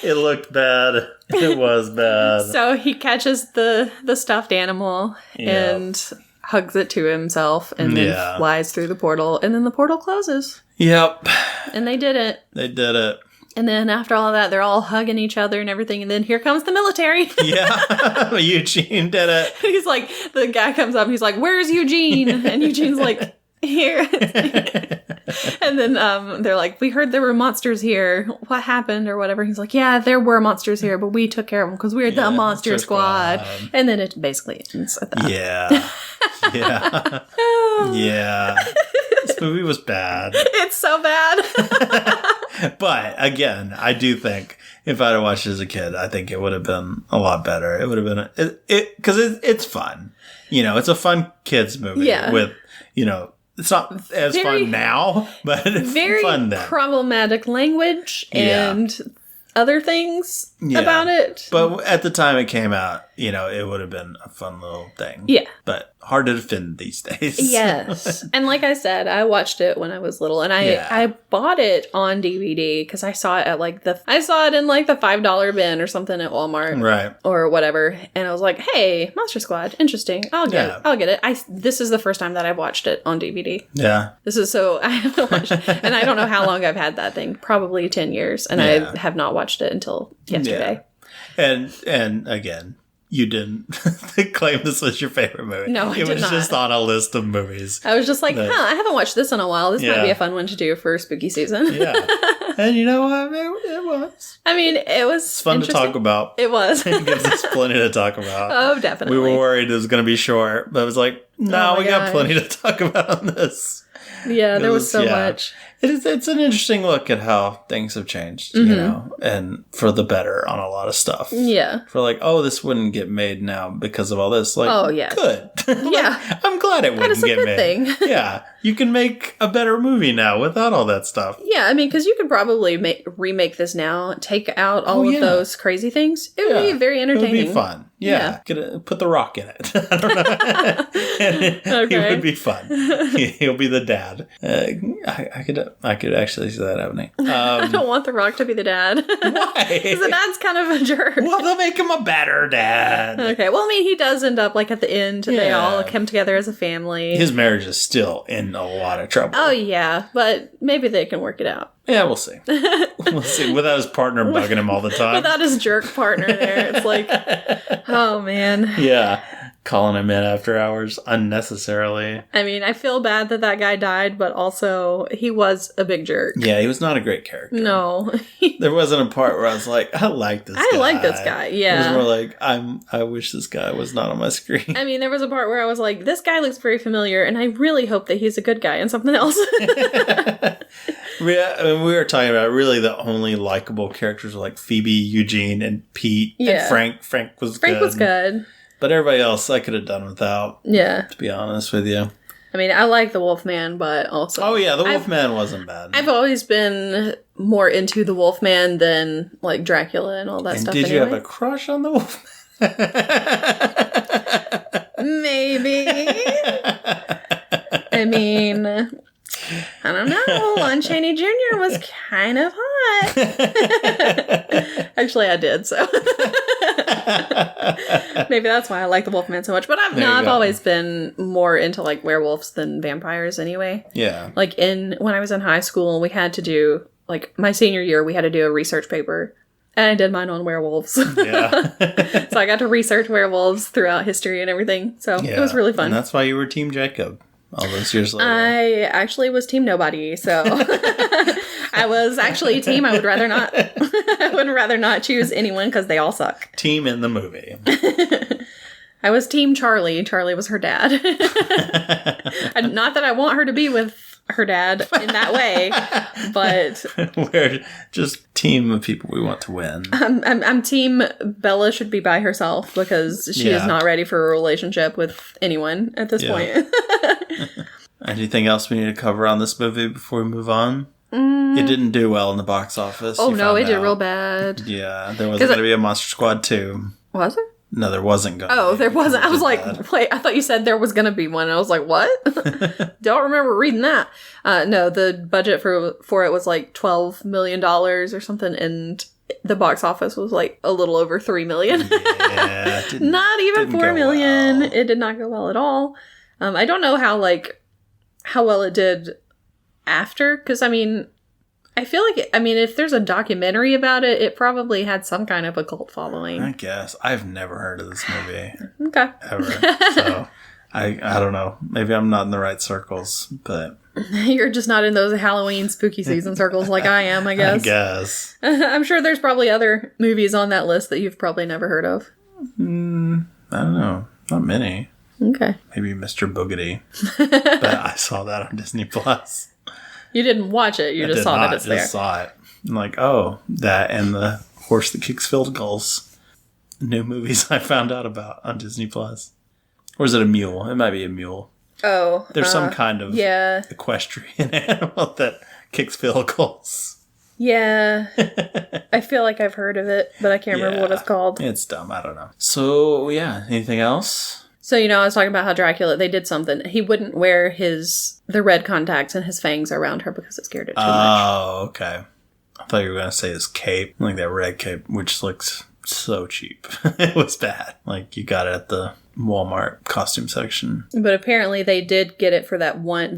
It looked bad. It was bad. So he catches the stuffed animal and hugs it to himself and then flies through the portal. And then the portal closes. Yep. And they did it. They did it. And then after all of that, they're all hugging each other and everything. And then here comes the military. Yeah. Eugene did it. He's like, the guy comes up. He's like, where's Eugene? And Eugene's like, here. And then they're like, we heard there were monsters here. What happened or whatever? He's like, yeah, there were monsters here, but we took care of them because we're the Monster Squad. And then it basically ends at that. Yeah. Yeah. This movie was bad. It's so bad. But again, I do think if I'd have watched it as a kid, I think it would have been a lot better. It would have been because it's fun. It's a fun kids movie with it's not as fun now, but it's very fun then. Problematic language and other things about it. But at the time it came out, it would have been a fun little thing. Yeah. But hard to defend these days. Yes. And like I said, I watched it when I was little, and I bought it on DVD because I saw it at I saw it in the $5 bin or something at Walmart. Right. Or whatever. And I was like, hey, Monster Squad, interesting. I'll get it. This is the first time that I've watched it on DVD. Yeah. I haven't watched it. And I don't know how long I've had that thing. Probably 10 years. And I have not watched it until yesterday. Yeah. And again, you didn't claim this was your favorite movie. No, I did not. It was just on a list of movies. I was just like, I haven't watched this in a while. This might be a fun one to do for spooky season. Yeah. And you know what? It was. I mean, it was It's fun to talk about. It was. It gives us plenty to talk about. Oh, definitely. We were worried it was going to be short, but it was like, no, we got plenty to talk about on this. Yeah, there was so much. It's an interesting look at how things have changed, and for the better on a lot of stuff. Yeah. For this wouldn't get made now because of all this. Good. Yeah. I'm glad it wouldn't get made. Thing. Yeah. You can make a better movie now without all that stuff. Yeah, I mean, because you could probably remake this now, take out all of those crazy things. It would be very entertaining. It would be fun. Yeah. Put The Rock in it. I don't know. It would be fun. He'll be the dad. I could actually see that happening. I don't want The Rock to be the dad. Why? Because the dad's kind of a jerk. Well, they'll make him a better dad. Okay. Well, I mean, he does end up at the end. They all come together as a family. His marriage is still in a lot of trouble. Oh, yeah. But maybe they can work it out. Yeah, we'll see. We'll see. Without his partner bugging him all the time. Without his jerk partner there. It's like, oh, man. Yeah. Calling him in after hours unnecessarily. I mean, I feel bad that guy died, but also he was a big jerk. Yeah, he was not a great character. No. There wasn't a part where I was like, I like this guy. I like this guy, yeah. It was more like, I wish this guy was not on my screen. I mean, there was a part where I was like, this guy looks very familiar, and I really hope that he's a good guy in something else. Yeah, I mean, we were talking about really the only likable characters were Phoebe, Eugene, and Pete, and Frank. Frank was good. But everybody else I could have done without. Yeah. To be honest with you. I mean, I like the Wolfman, but also... Oh, yeah, the Wolfman wasn't bad. I've always been more into the Wolfman than, Dracula and all that stuff. Did you have a crush on the Wolfman? Maybe. I mean... I don't know. Lon Chaney Jr. was kind of hot. Actually, I did, so. Maybe that's why I like the Wolfman so much. But I've always been more into werewolves than vampires anyway. Yeah. When I was in high school, we had to do, my senior year, we had to do a research paper. And I did mine on werewolves. Yeah. So I got to research werewolves throughout history and everything. So it was really fun. And that's why you were Team Jacob. All those years later. I actually was Team Nobody, so I was actually Team I would rather not. I would rather not choose anyone because they all suck. Team in the movie. I was Team Charlie. Charlie was her dad. Not that I want her to be with her dad in that way, but we're just team of people we want to win. I'm Team Bella should be by herself because she is not ready for a relationship with anyone at this point. Anything else we need to cover on this movie before we move on? It didn't do well in the box office. Oh no, it did real bad. Yeah, there wasn't going to be a Monster Squad 2. Was it? No, there wasn't going to be. Oh, there wasn't. I was like, wait, I thought you said there was going to be one. I was like, what? Don't remember reading that. No, the budget for it was $12 million or something, and the box office was a little over $3 million. Yeah, not even $4 million. Well. It did not go well at all. I don't know how well it did after, because I feel if there's a documentary about it, it probably had some kind of a cult following. I guess. I've never heard of this movie. Okay. Ever. So, I don't know. Maybe I'm not in the right circles, but... You're just not in those Halloween spooky season circles like I am, I guess. I guess. I'm sure there's probably other movies on that list that you've probably never heard of. I don't know. Not many. Okay. Maybe Mr. Boogedy. But I saw that on Disney Plus. You didn't watch it. You just saw that it's there. I just saw it. Like, oh, that and the horse that kicks field goals. New movies I found out about on Disney Plus. Or is it a mule? It might be a mule. Oh. There's some kind of equestrian animal that kicks field goals. Yeah. I feel like I've heard of it, but I can't remember what it's called. It's dumb. I don't know. So, yeah. Anything else? So, I was talking about how Dracula, they did something. He wouldn't wear the red contacts and his fangs around her because it scared it too much. Oh, okay. I thought you were going to say his cape. Like that red cape, which looks so cheap. It was bad. Like you got it at the Walmart costume section. But apparently they did get it for that one.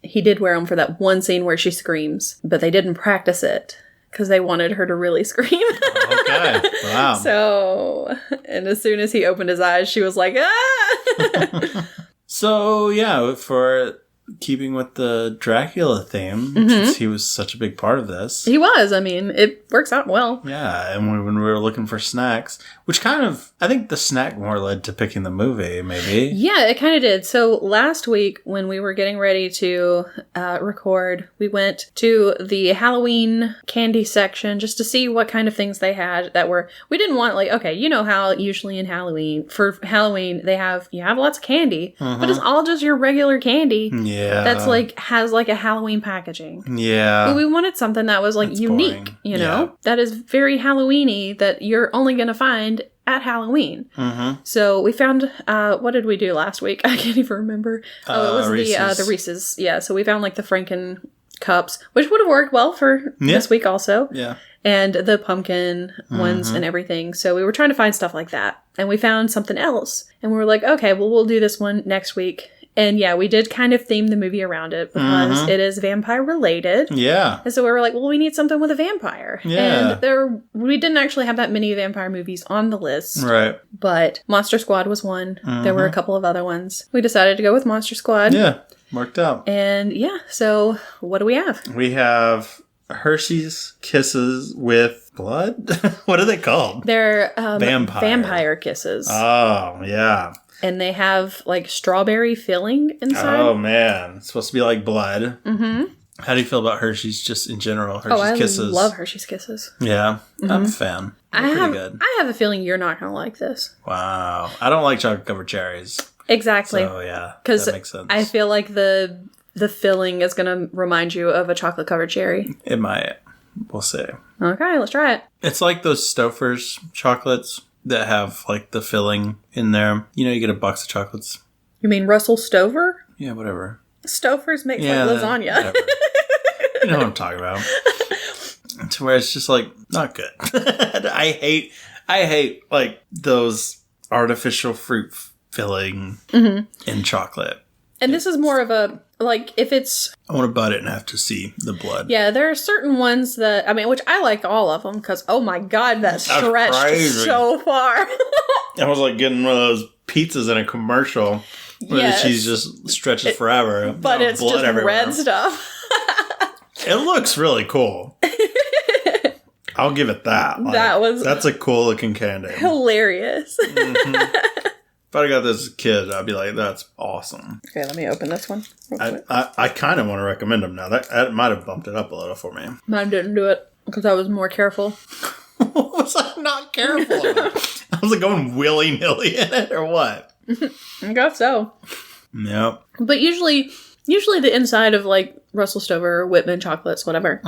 He did wear them for that one scene where she screams, but they didn't practice it because they wanted her to really scream. Okay. Wow. So, and as soon as he opened his eyes, she was like, ah! So, yeah, for keeping with the Dracula theme, since he was such a big part of this. He was. I mean, it works out well. Yeah, and when we were looking for snacks, which kind of, I think the snack more led to picking the movie, maybe. Yeah, it kind of did. So last week, when we were getting ready to record, we went to the Halloween candy section just to see what kind of things they had that were, we didn't want, like, okay, you know how usually in Halloween, for Halloween, you have lots of candy, but it's all just your regular candy. Yeah. That's like, has like a Halloween packaging. Yeah. But we wanted something that was like unique, boring. you know, that is very Halloween-y that you're only going to find at Halloween. So we found, what did we do last week? I can't even remember. Oh, it was Reese's. the Reese's. Yeah. So we found like the Franken cups, which would have worked well for this week also. Yeah. And the pumpkin ones and everything. So we were trying to find stuff like that. And we found something else. And we were like, okay, well, we'll do this one next week. And yeah, we did kind of theme the movie around it because it is vampire related. Yeah. And so we were like, well, we need something with a vampire. Yeah. And we didn't actually have that many vampire movies on the list. Right. But Monster Squad was one. There were a couple of other ones. We decided to go with Monster Squad. Yeah. Worked out. And yeah, so what do we have? We have Hershey's Kisses with blood? What are they called? They're vampire kisses. Oh, yeah. And they have like strawberry filling inside. Oh, man. It's supposed to be like blood. How do you feel about Hershey's just in general? Hershey's Kisses. I love Hershey's Kisses. Yeah. I'm a fan. They're pretty good. I have a feeling you're not going to like this. Wow. I don't like chocolate covered cherries. Exactly. So, yeah. Because that makes sense. I feel like the filling is going to remind you of a chocolate covered cherry. It might. We'll see. Okay, let's try it. It's like those Stouffer's chocolates that have like the filling in there. You know, you get a box of chocolates. You mean Russell Stover? Yeah, whatever. Stouffer's makes like lasagna. You know what I'm talking about. To where it's just like not good. I hate like those artificial fruit filling in chocolate. And this is more of a, like, if it's... I want to bite it and have to see the blood. Yeah, there are certain ones that, I mean, which I like all of them, because, oh my god, that stretched crazy. so far. I was like getting one of those pizzas in a commercial where the cheese just stretches forever. But it's blood just everywhere. red stuff. It looks really cool. I'll give it that. Like, that's a cool looking candy. Hilarious. If I'd got this as a kid, I'd be like, that's awesome. Okay, let me open this one. I kind of want to recommend them now. That might have bumped it up a little for me. Mine didn't do it because I was more careful. What was I not careful about? I was like going willy-nilly in it or what? I guess so. Yep. But usually the inside of like Russell Stover or Whitman chocolates, whatever,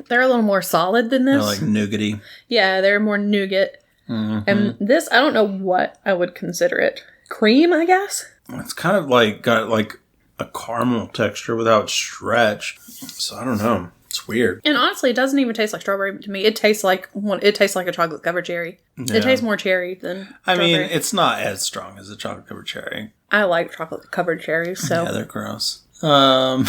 they're a little more solid than this. They're like nougaty. Yeah, they're more nougat. And this, I don't know what I would consider it. Cream, I guess? It's kind of like got like a caramel texture without stretch. So I don't know. It's weird. And honestly, it doesn't even taste like strawberry to me. It tastes like a chocolate covered cherry. Yeah. It tastes more cherry than strawberry. I mean, it's not as strong as a chocolate covered cherry. I like chocolate covered cherries, so. Yeah, they're gross. I'm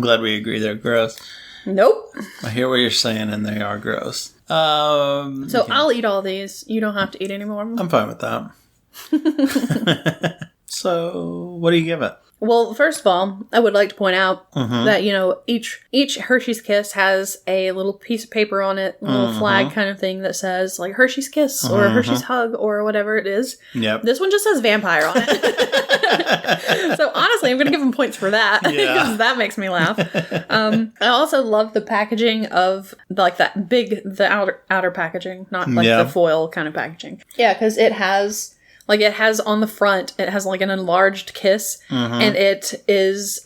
glad we agree they're gross. Nope. I hear what you're saying, and they are gross. So I'll eat all these. You don't have to eat any more of them. I'm fine with that. So, what do you give it? Well, first of all, I would like to point out that, each Hershey's Kiss has a little piece of paper on it, a little flag kind of thing that says, like, Hershey's Kiss or Hershey's Hug or whatever it is. Yep. This one just says vampire on it. So, honestly, I'm going to give them points for that because that makes me laugh. I also love the packaging of, like, the outer packaging, not, like, the foil kind of packaging. Yeah, because it has on the front, it has like an enlarged kiss, and it is,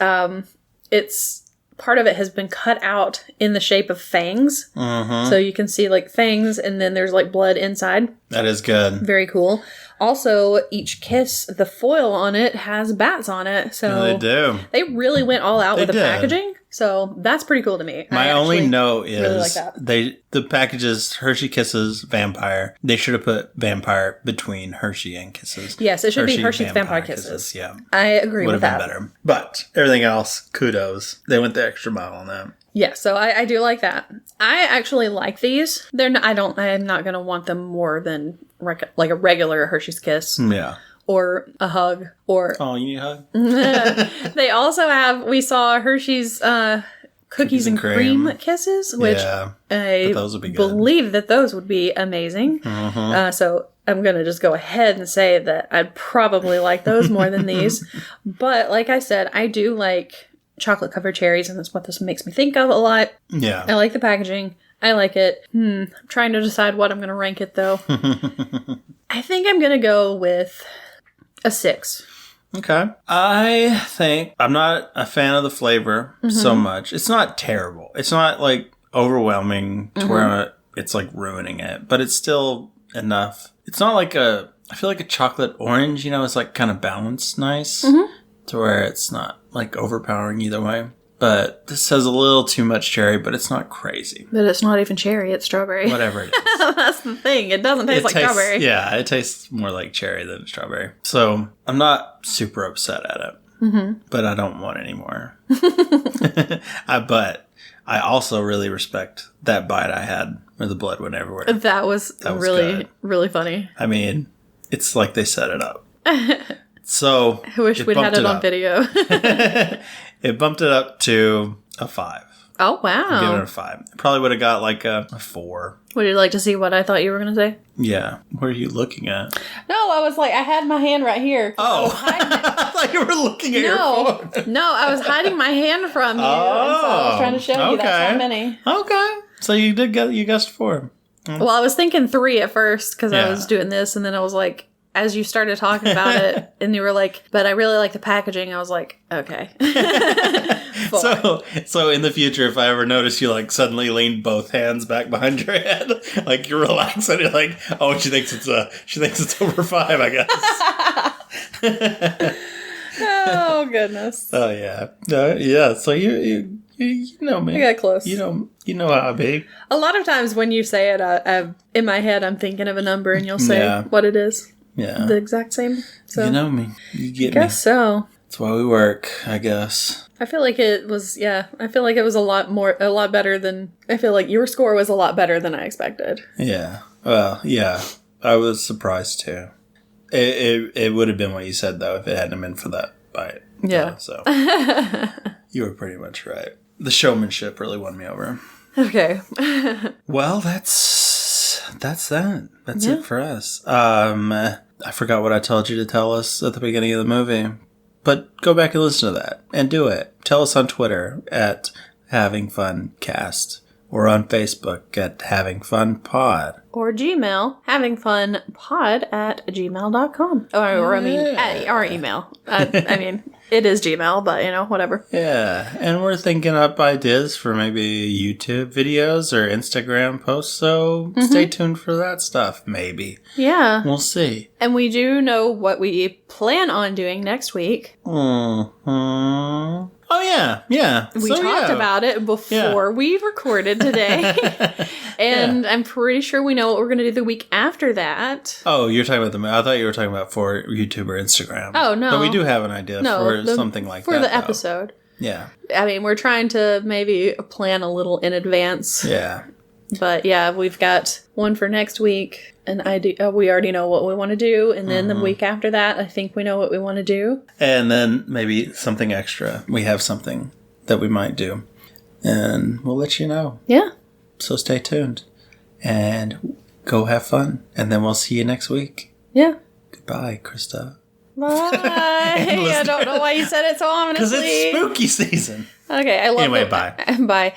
it's part of it has been cut out in the shape of fangs. So you can see like fangs, and then there's like blood inside. That is good. Very cool. Also, each kiss, the foil on it has bats on it. So they do. They really went all out with the packaging. So that's pretty cool to me. My only note is really like that. The packages Hershey Kisses Vampire. They should have put Vampire between Hershey and Kisses. Yes, it should be Hershey's Vampire Kisses. Yeah, I agree with that. Would have been better. But everything else, kudos. They went the extra mile on that. Yeah, so I do like that. I actually like these. I'm not going to want them more than like a regular Hershey's Kiss. Yeah. Or a hug. Or oh, you need a hug? They also we saw Hershey's cookies and cream kisses, which I those would be good. Believe that those would be amazing. So I'm going to just go ahead and say that I'd probably like those more than these. But like I said, I do like chocolate covered cherries, and that's what this makes me think of a lot. Yeah. I like the packaging. I like it. I'm trying to decide what I'm going to rank it, though. I think I'm going to go with a 6. Okay. I think I'm not a fan of the flavor so much. It's not terrible. It's not like overwhelming to where it's like ruining it, but it's still enough. It's not like I feel like a chocolate orange, it's like kind of balanced nice to where it's not like overpowering either way. But this has a little too much cherry, but it's not crazy. But it's not even cherry, it's strawberry. Whatever it is. That's the thing. It doesn't taste like strawberry. Yeah, it tastes more like cherry than strawberry. So I'm not super upset at it. But I don't want any more. But I also really respect that bite I had where the blood went everywhere. That was really, good. Really funny. I mean, it's like they set it up. So I wish we'd had it on video. It bumped it up to a 5. Oh, wow. I'm giving it a 5. It probably would have got like a 4. Would you like to see what I thought you were going to say? Yeah. What are you looking at? No, I was like, I had my hand right here. Oh. I thought you were looking at your phone. No, I was hiding my hand from you. And so I was trying to show you that's how many. Okay. So you guessed 4. Well, I was thinking 3 at first because I was doing this, and then I was like, as you started talking about it, and you were like, but I really like the packaging, I was like, okay. So in the future, if I ever notice you like suddenly lean both hands back behind your head, like you're relaxed, and you're like, oh, she thinks it's over 5, I guess. Oh goodness. Oh yeah. Yeah. So you know me. I got close. You know how I be. A lot of times when you say it, I in my head, I'm thinking of a number, and you'll say what it is. Yeah. The exact same. So you know me. You get me. I guess so. That's why we work, I guess. I feel like it was, I feel like it was a lot better than, I feel like your score was a lot better than I expected. Yeah. Well, yeah. I was surprised too. It would have been what you said though if it hadn't been for that bite. Yeah. So you were pretty much right. The showmanship really won me over. Okay. Well, that's that. That's it for us. I forgot what I told you to tell us at the beginning of the movie, but go back and listen to that and do it. Tell us on Twitter at HavingFunCast or on Facebook at HavingFunPod. Or Gmail, havingfunpod@gmail.com. Or I mean, at our email. I mean, it is Gmail, but, whatever. Yeah, and we're thinking up ideas for maybe YouTube videos or Instagram posts, so stay tuned for that stuff, maybe. Yeah. We'll see. And we do know what we plan on doing next week. Oh, yeah. We talked about it before we recorded today. And I'm pretty sure we know what we're going to do the week after that. Oh, you're talking about I thought you were talking about for YouTube or Instagram. Oh, no. But we do have an idea for something like that. For the episode. Yeah. I mean, we're trying to maybe plan a little in advance. Yeah. But yeah, we've got one for next week. And we already know what we want to do. And then the week after that, I think we know what we want to do. And then maybe something extra. We have something that we might do. And we'll let you know. Yeah. So stay tuned. And go have fun. And then we'll see you next week. Yeah. Goodbye, Krista. Bye. I don't know why you said it so ominously. Because it's spooky season. Okay, I love it. Anyway, bye. Bye.